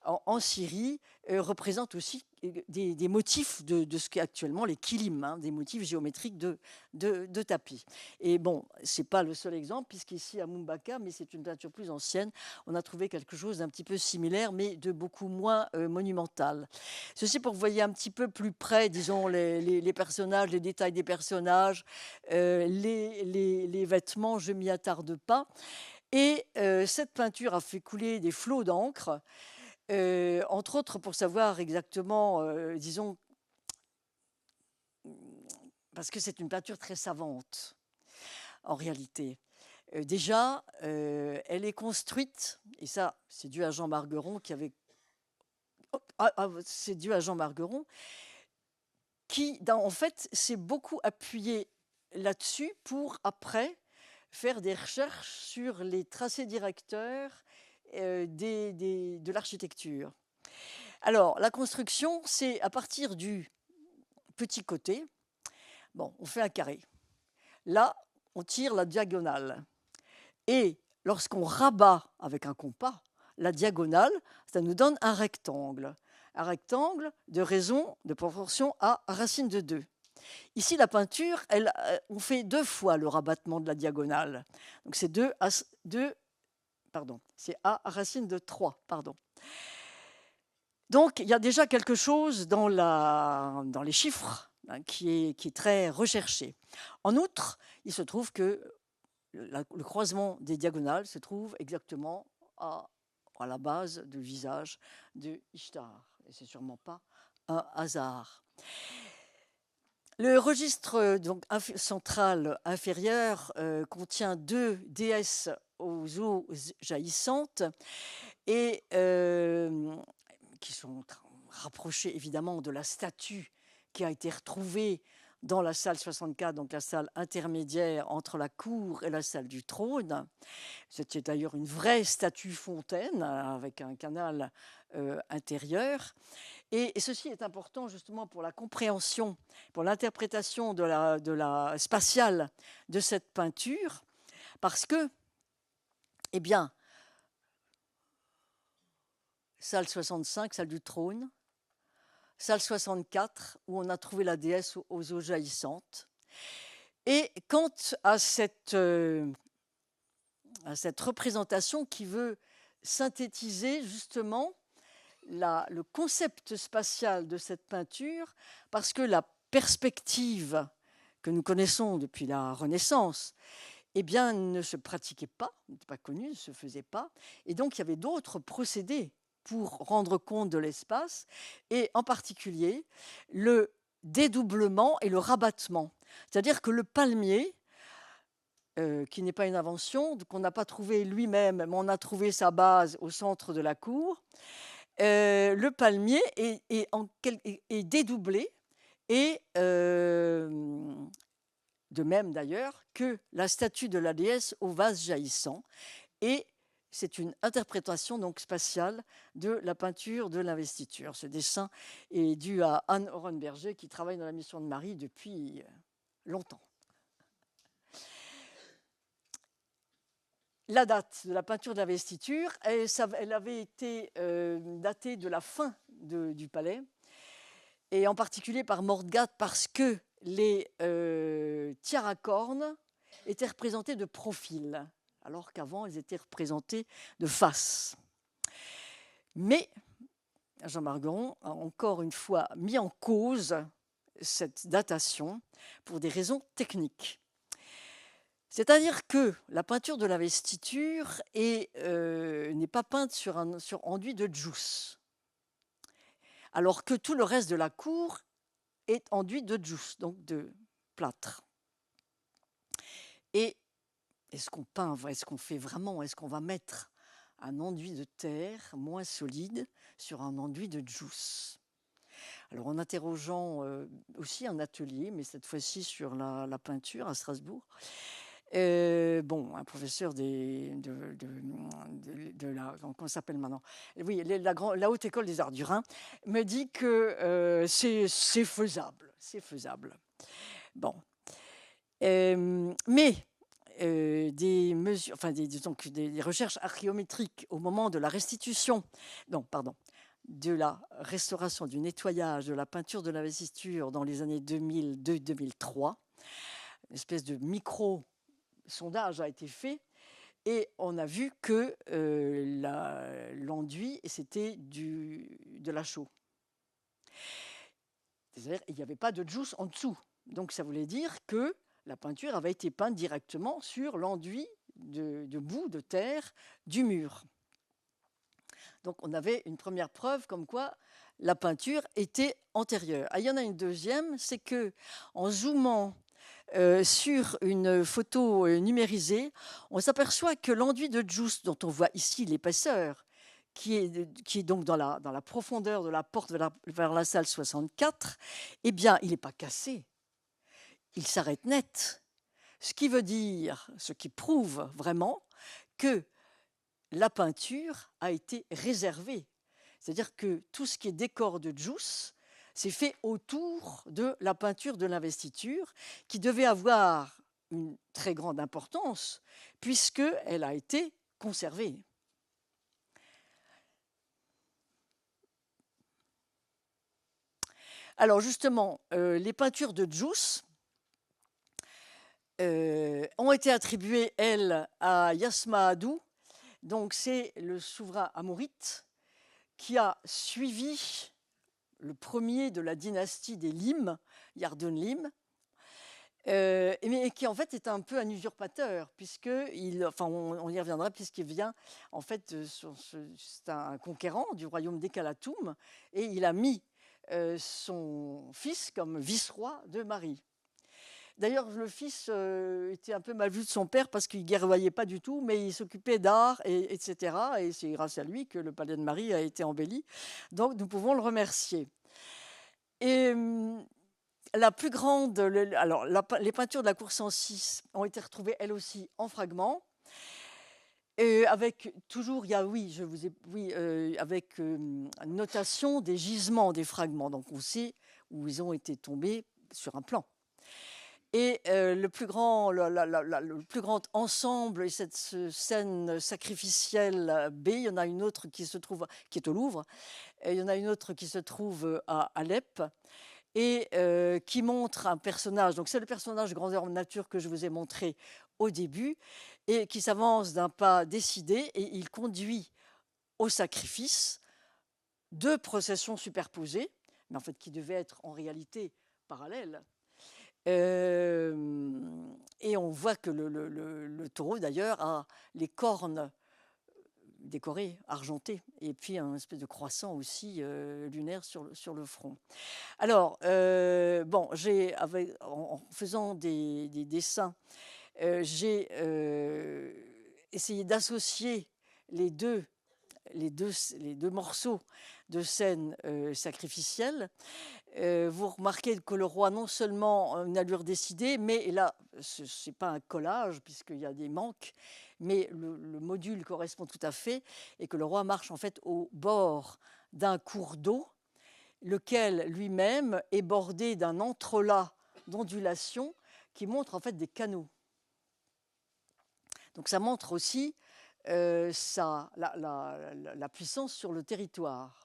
en Syrie représentent aussi des motifs de ce qu'est actuellement les kilim, hein, des motifs géométriques de tapis. Et bon, ce n'est pas le seul exemple, puisqu'ici à Mumbaka, mais c'est une peinture plus ancienne, on a trouvé quelque chose d'un petit peu similaire, mais de beaucoup moins monumental. Ceci pour que vous voyez un petit peu plus près, disons, les personnages, les détails des personnages, les vêtements, je ne m'y attarde pas. Et cette peinture a fait couler des flots d'encre, entre autres pour savoir exactement, disons, parce que c'est une peinture très savante, en réalité. Déjà, elle est construite, et ça, c'est dû à Jean Margueron qui avait... c'est dû à Jean Margueron qui, en fait, s'est beaucoup appuyé là-dessus pour, après, faire des recherches sur les tracés directeurs de l'architecture. Alors, la construction, c'est à partir du petit côté. Bon, on fait un carré. Là, on tire la diagonale. Et lorsqu'on rabat avec un compas la diagonale, ça nous donne un rectangle. Un rectangle de proportion à racine de 2. Ici, la peinture, on fait 2 fois le rabattement de la diagonale. Donc, c'est c'est A racine de 3. Pardon. Donc, il y a déjà quelque chose dans les chiffres qui est très recherché. En outre, il se trouve que le croisement des diagonales se trouve exactement à la base du visage de Ishtar. Et ce n'est sûrement pas un hasard. Le registre donc, central inférieur contient 2 déesses aux eaux jaillissantes et qui sont rapprochées évidemment de la statue qui a été retrouvée dans la salle 64, donc la salle intermédiaire entre la cour et la salle du trône. C'était d'ailleurs une vraie statue fontaine avec un canal intérieur. Et ceci est important justement pour la compréhension, pour l'interprétation de la spatiale de cette peinture, parce que, eh bien, salle 65, salle du trône, salle 64, où on a trouvé la déesse aux eaux jaillissantes. Et quant à cette représentation qui veut synthétiser justement le concept spatial de cette peinture, parce que la perspective que nous connaissons depuis la Renaissance, eh bien, ne se pratiquait pas, n'était pas connue, ne se faisait pas. Et donc, il y avait d'autres procédés pour rendre compte de l'espace, et en particulier le dédoublement et le rabattement. C'est-à-dire que le palmier, qui n'est pas une invention, qu'on n'a pas trouvé lui-même, mais on a trouvé sa base au centre de la cour, le palmier est dédoublé, et de même d'ailleurs que la statue de la déesse au vase jaillissant. Et c'est une interprétation donc spatiale de la peinture de l'investiture. Ce dessin est dû à Anne Orenberger qui travaille dans la mission de Marie depuis longtemps. La date de la peinture d'investiture, elle avait été datée de la fin du palais, et en particulier par Mordgat parce que les tiares à cornes étaient représentés de profil, alors qu'avant, elles étaient représentées de face. Mais Jean Margueron a encore une fois mis en cause cette datation pour des raisons techniques. C'est-à-dire que la peinture de l'investiture n'est pas peinte sur enduit de djous, alors que tout le reste de la cour est enduit de djous, donc de plâtre. Et est-ce qu'on peint, est-ce qu'on va mettre un enduit de terre moins solide sur un enduit de djous? Alors, en interrogeant aussi un atelier, mais cette fois-ci sur la peinture à Strasbourg, un professeur de la... Comment ça s'appelle maintenant? Oui, la Haute École des Arts du Rhin me dit que c'est faisable. C'est faisable. Bon. Mais des mesures, enfin des recherches archéométriques au moment de la restitution, de la restauration, du nettoyage de la peinture de l'investiture dans les années 2002-2003. Une espèce de micro-sondage a été fait et on a vu que l'enduit, c'était de la chaux. C'est-à-dire qu'il n'y avait pas de juice en dessous. Donc ça voulait dire que la peinture avait été peinte directement sur l'enduit de boue, de terre du mur. Donc on avait une première preuve comme quoi la peinture était antérieure. Ah, il y en a une deuxième, c'est que en zoomant sur une photo numérisée, on s'aperçoit que l'enduit de Jousse, dont on voit ici l'épaisseur, qui est donc dans la profondeur de la porte vers la salle 64, eh bien, il n'est pas cassé, il s'arrête net. Ce qui prouve vraiment que la peinture a été réservée. C'est-à-dire que tout ce qui est décor de Jousse, c'est fait autour de la peinture de l'investiture, qui devait avoir une très grande importance, puisqu'elle a été conservée. Alors justement, les peintures de Jousse ont été attribuées, elles, à Yasma-Adou. Donc c'est le souverain amorite qui a suivi le premier de la dynastie des Lim, Yarden-Lim, mais qui en fait est un peu un usurpateur, on y reviendra, puisqu'il vient, en fait, c'est un conquérant du royaume d'Ekalatum, et il a mis son fils comme vice-roi de Mari. D'ailleurs, le fils était un peu mal vu de son père parce qu'il ne guerroyait pas du tout, mais il s'occupait d'art, etc. Et c'est grâce à lui que le palais de Marie a été embelli. Donc, nous pouvons le remercier. Et la plus grande, les peintures de la cour 106 ont été retrouvées elles aussi en fragments. Et avec toujours, avec notation des gisements des fragments. Donc, on sait où ils ont été tombés sur un plan. Et le plus grand ensemble est cette scène sacrificielle B. Il y en a une autre qui est au Louvre. Et il y en a une autre qui se trouve à Alep et qui montre un personnage. Donc c'est le personnage grandeur nature que je vous ai montré au début et qui s'avance d'un pas décidé et il conduit au sacrifice 2 processions superposées, mais en fait qui devaient être en réalité parallèles. Et on voit que le taureau, d'ailleurs, a les cornes décorées, argentées, et puis un espèce de croissant aussi lunaire sur le front. Alors, en faisant des dessins, j'ai essayé d'associer les deux morceaux de scène sacrificielle. Vous remarquez que le roi, non seulement a une allure décidée, mais là, ce n'est pas un collage, puisqu'il y a des manques, mais le module correspond tout à fait, et que le roi marche en fait au bord d'un cours d'eau, lequel lui-même est bordé d'un entrelac d'ondulations qui montre en fait des canaux. Donc ça montre aussi la puissance sur le territoire.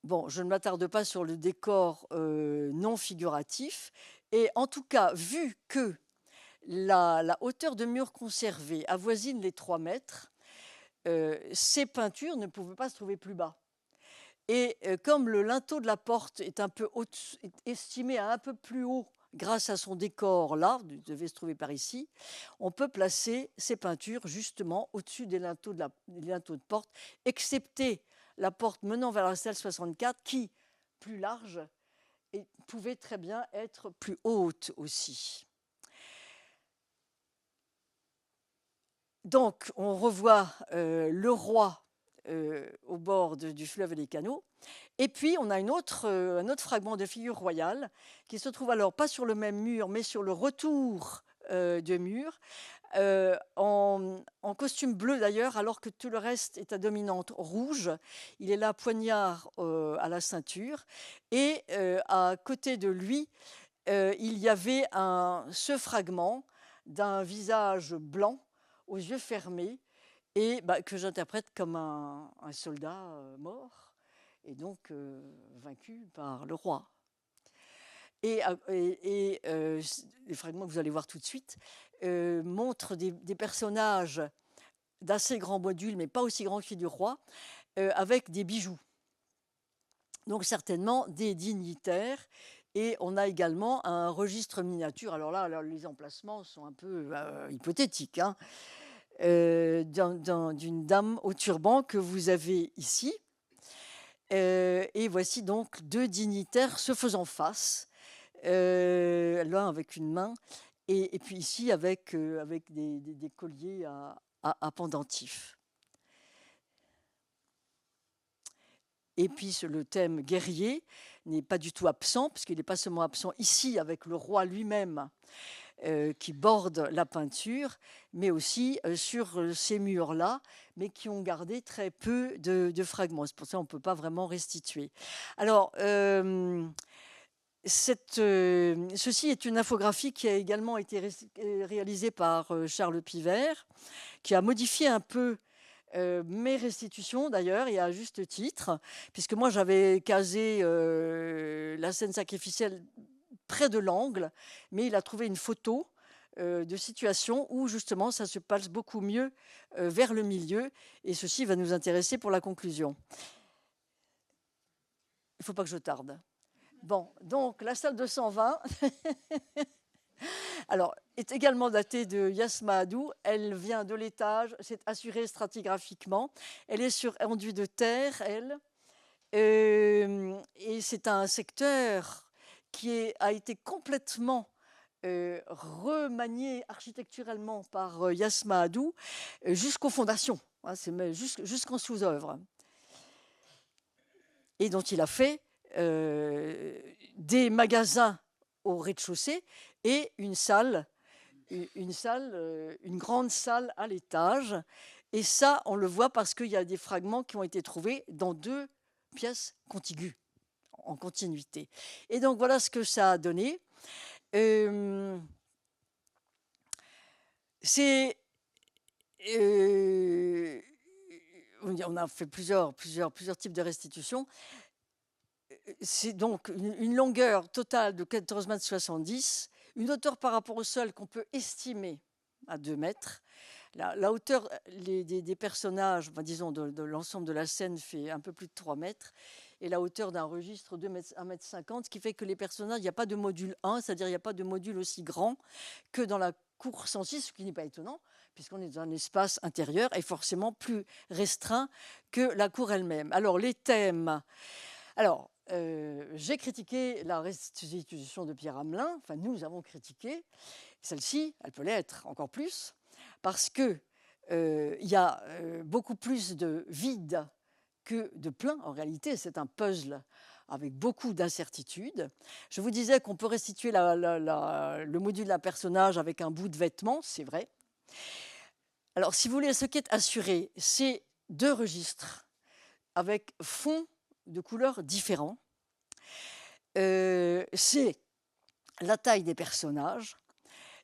Bon, je ne m'attarde pas sur le décor non figuratif. Et en tout cas, vu que la hauteur de mur conservée avoisine les 3 mètres, ces peintures ne pouvaient pas se trouver plus bas. Et comme le linteau de la porte est estimé à un peu plus haut grâce à son décor là, devait se trouver par ici, on peut placer ces peintures justement au-dessus des linteaux de porte, excepté la porte menant vers la salle 64 qui, plus large, et pouvait très bien être plus haute aussi. Donc, on revoit le roi au bord du fleuve et des canaux. Et puis, on a un autre fragment de figure royale qui se trouve alors pas sur le même mur, mais sur le retour de mur, en costume bleu d'ailleurs, alors que tout le reste est à dominante rouge. Il est là, poignard à la ceinture. Et à côté de lui, il y avait ce fragment d'un visage blanc aux yeux fermés et que j'interprète comme un soldat mort, et donc vaincu par le roi. Et les fragments que vous allez voir tout de suite montrent des personnages d'assez grands modules, mais pas aussi grands que celui du roi, avec des bijoux. Donc certainement des dignitaires. Et on a également un registre miniature. Alors là, les emplacements sont un peu hypothétiques, hein, d'une dame au turban que vous avez ici. Et voici donc deux dignitaires se faisant face, l'un avec une main, et puis ici avec des colliers à pendentifs. Et puis le thème guerrier n'est pas du tout absent, puisqu'il n'est pas seulement absent ici avec le roi lui-même qui borde la peinture, mais aussi sur ces murs-là, mais qui ont gardé très peu de fragments. C'est pour ça qu'on ne peut pas vraiment restituer. Alors, ceci est une infographie qui a également été réalisée par Charles Pivert, qui a modifié un peu mes restitutions, d'ailleurs, et à juste titre, puisque moi j'avais casé la scène sacrificielle près de l'angle, mais il a trouvé une photo de situation où justement ça se passe beaucoup mieux vers le milieu, et ceci va nous intéresser pour la conclusion. Il ne faut pas que je tarde. Bon, donc la salle 220 alors, est également datée de Yasmaadou. Elle vient de l'étage, c'est assuré stratigraphiquement. Elle est sur enduit de terre, elle. Et c'est un secteur qui a été complètement remanié architecturalement par Yasmaadou jusqu'aux fondations, hein, jusqu'en sous-œuvre. Et dont il a fait des magasins au rez-de-chaussée et une grande salle à l'étage. Et ça, on le voit parce qu'il y a des fragments qui ont été trouvés dans deux pièces contiguës, en continuité. Et donc, voilà ce que ça a donné. On a fait plusieurs types de restitutions. C'est donc une longueur totale de 14,70 m, une hauteur par rapport au sol qu'on peut estimer à 2 mètres. La hauteur des personnages, disons de l'ensemble de la scène, fait un peu plus de 3 mètres, et la hauteur d'un registre 1,50 m, ce qui fait que les personnages, il n'y a pas de module 1, c'est-à-dire il n'y a pas de module aussi grand que dans la cour 106, ce qui n'est pas étonnant, puisqu'on est dans un espace intérieur et forcément plus restreint que la cour elle-même. Alors, les thèmes. Alors, j'ai critiqué la restitution de Pierre Hamelin, enfin nous avons critiqué, celle-ci, elle peut l'être encore plus, parce qu'il y a beaucoup plus de vide que de plein. En réalité, c'est un puzzle avec beaucoup d'incertitudes. Je vous disais qu'on peut restituer le module d'un personnage avec un bout de vêtement, c'est vrai. Alors, si vous voulez, ce qui est assuré, c'est 2 registres avec fond de couleurs différents. C'est la taille des personnages,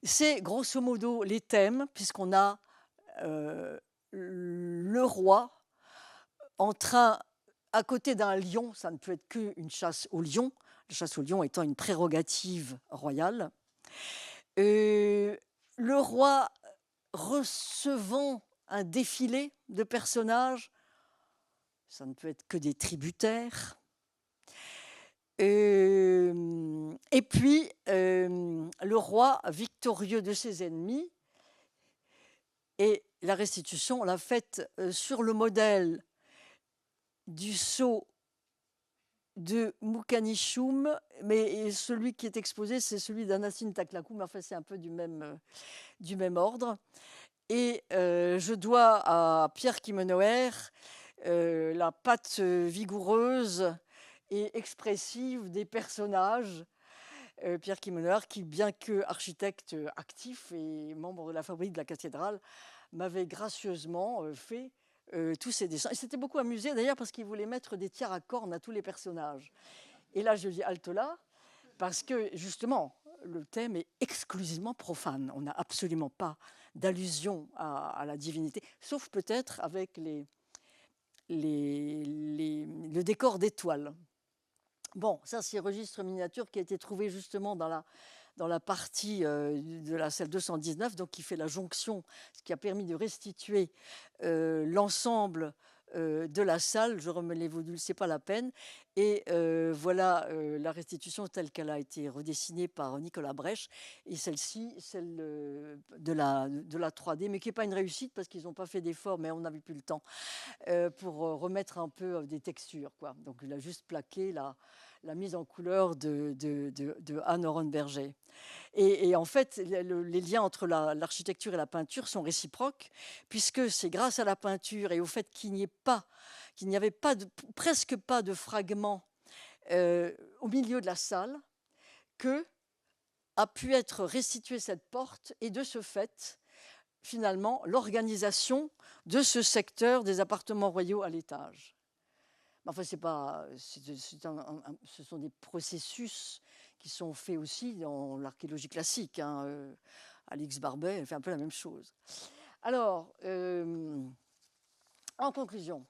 c'est grosso modo les thèmes, puisqu'on a le roi en train, à côté d'un lion, ça ne peut être qu'une chasse au lion, la chasse au lion étant une prérogative royale. Le roi recevant un défilé de personnages, ça ne peut être que des tributaires. Et puis, le roi victorieux de ses ennemis, et la restitution, on l'a faite sur le modèle du sceau de Mukanichoum, mais celui qui est exposé, c'est celui d'Anacine Taklakou, mais enfin, c'est un peu du même ordre. Et je dois à Pierre Quimenoer la patte vigoureuse et expressive des personnages. Pierre Quimenoer, qui, bien qu'architecte actif et membre de la fabrique de la cathédrale, m'avait gracieusement fait tous ces dessins. Il s'était beaucoup amusé d'ailleurs parce qu'il voulait mettre des tiers à cornes à tous les personnages. Et là, je dis halte là, parce que justement, le thème est exclusivement profane. On n'a absolument pas d'allusion à la divinité, sauf peut-être avec le décor d'étoiles. Bon, ça c'est registre miniature qui a été trouvé justement dans la partie de la salle 219, donc qui fait la jonction, ce qui a permis de restituer l'ensemble de la salle. Je remets les modules, c'est pas la peine. Et voilà la restitution telle qu'elle a été redessinée par Nicolas Brèche. Et celle-ci, celle de la 3D, mais qui n'est pas une réussite parce qu'ils n'ont pas fait d'effort, mais on n'avait plus le temps pour remettre un peu des textures, quoi. Donc il a juste plaqué la mise en couleur de Anne Orenberger. Et en fait, les liens entre l'architecture et la peinture sont réciproques, puisque c'est grâce à la peinture et au fait qu'il n'y avait presque pas de fragments au milieu de la salle, que a pu être restituée cette porte, et de ce fait, finalement, l'organisation de ce secteur des appartements royaux à l'étage. Enfin, ce sont des processus qui sont faits aussi dans l'archéologie classique. Alix Barbet fait un peu la même chose. Alors, en conclusion,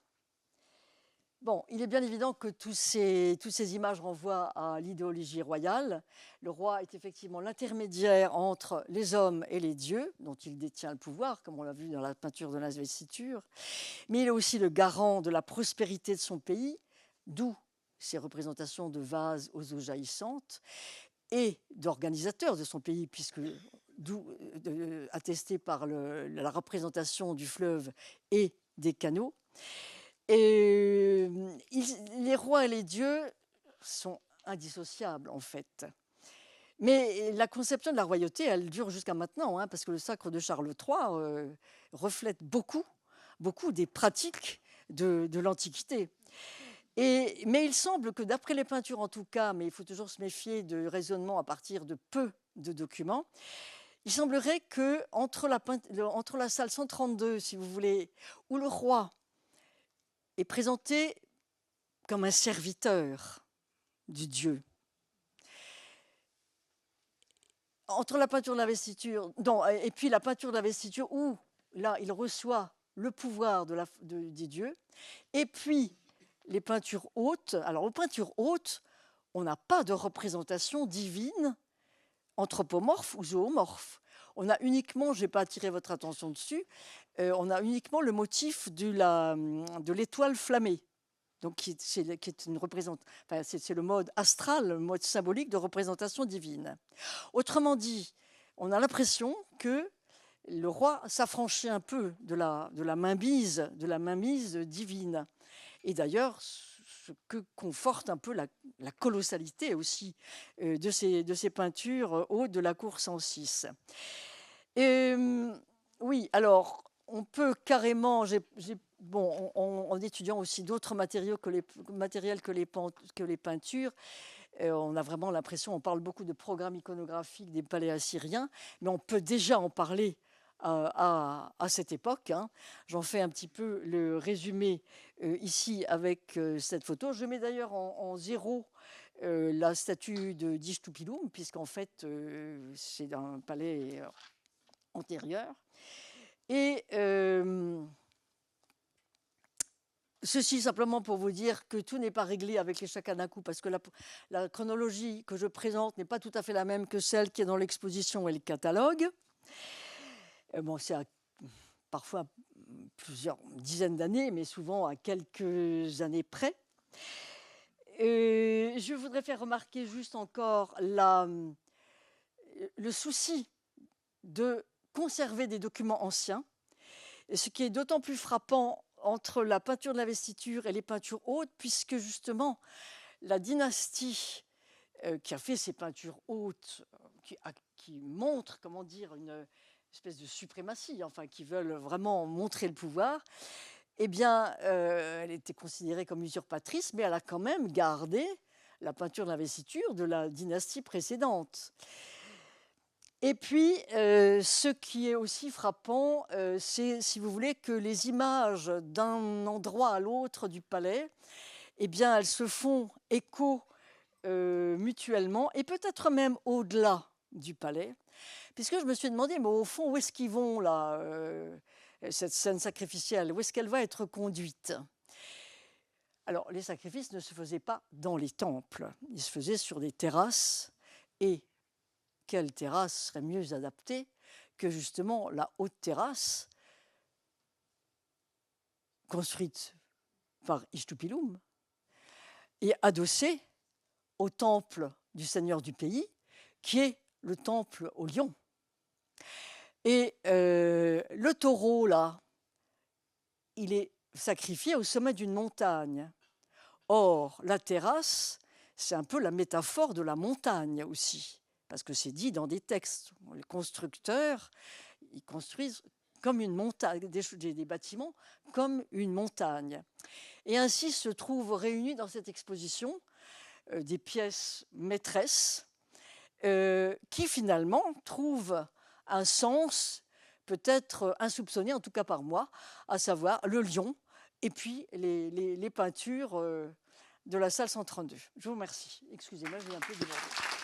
bon, il est bien évident que toutes ces images renvoient à l'idéologie royale. Le roi est effectivement l'intermédiaire entre les hommes et les dieux, dont il détient le pouvoir, comme on l'a vu dans la peinture de l'investiture. Mais il est aussi le garant de la prospérité de son pays, d'où ces représentations de vases aux eaux jaillissantes, et d'organisateur de son pays, puisque attesté par la représentation du fleuve et des canaux. Et les rois et les dieux sont indissociables, en fait. Mais la conception de la royauté, elle dure jusqu'à maintenant, parce que le sacre de Charles III reflète beaucoup des pratiques de l'Antiquité. Mais il semble que, d'après les peintures en tout cas, mais il faut toujours se méfier de raisonnements à partir de peu de documents, il semblerait qu'entre la salle 132, si vous voulez, où le roi est présenté comme un serviteur du Dieu, entre la peinture de l'investiture, et puis la peinture de l'investiture où là il reçoit le pouvoir des dieux, et puis les peintures hautes. Alors aux peintures hautes, on n'a pas de représentation divine anthropomorphe ou zoomorphe. On a uniquement, je n'ai pas attiré votre attention dessus, on a uniquement le motif de l'étoile flammée. Donc, c'est le mode astral, le mode symbolique de représentation divine. Autrement dit, on a l'impression que le roi s'affranchit un peu de la mainmise divine. Et d'ailleurs, ce que conforte un peu la colossalité aussi de ces peintures hautes de la cour 106. Oui, alors, on peut carrément, en étudiant aussi d'autres matériels que les peintures, on a vraiment l'impression, on parle beaucoup de programmes iconographiques des palais assyriens, mais on peut déjà en parler à cette époque. J'en fais un petit peu le résumé ici avec cette photo. Je mets d'ailleurs en zéro la statue de Dishtupiloum, puisqu'en fait, c'est un palais antérieur. Et ceci simplement pour vous dire que tout n'est pas réglé avec les Shakanaku, parce que la chronologie que je présente n'est pas tout à fait la même que celle qui est dans l'exposition et le catalogue. C'est parfois plusieurs dizaines d'années, mais souvent à quelques années près. Je voudrais faire remarquer juste encore le souci de conserver des documents anciens, ce qui est d'autant plus frappant entre la peinture de l'investiture et les peintures hautes, puisque justement la dynastie qui a fait ces peintures hautes, qui montrent, comment dire, une espèce de suprématie, enfin qui veulent vraiment montrer le pouvoir, eh bien, elle était considérée comme usurpatrice, mais elle a quand même gardé la peinture de l'investiture de la dynastie précédente. Et puis, ce qui est aussi frappant, c'est, si vous voulez, que les images d'un endroit à l'autre du palais, eh bien, elles se font écho mutuellement, et peut-être même au-delà du palais, puisque je me suis demandé, mais au fond, où est-ce qu'ils vont, là, cette scène sacrificielle, où est-ce qu'elle va être conduite? Alors, les sacrifices ne se faisaient pas dans les temples, ils se faisaient sur des terrasses, et quelle terrasse serait mieux adaptée que justement la haute terrasse construite par Ishtupilum et adossée au temple du seigneur du pays, qui est le temple au lion. Et le taureau, là, il est sacrifié au sommet d'une montagne. Or, la terrasse, c'est un peu la métaphore de la montagne aussi, parce que c'est dit dans des textes. Les constructeurs, ils construisent comme une montagne, des bâtiments comme une montagne. Et ainsi se trouvent réunies dans cette exposition des pièces maîtresses qui finalement trouvent un sens peut-être insoupçonné, en tout cas par moi, à savoir le lion et puis les peintures de la salle 132. Je vous remercie. Excusez-moi, j'ai un peu débordé.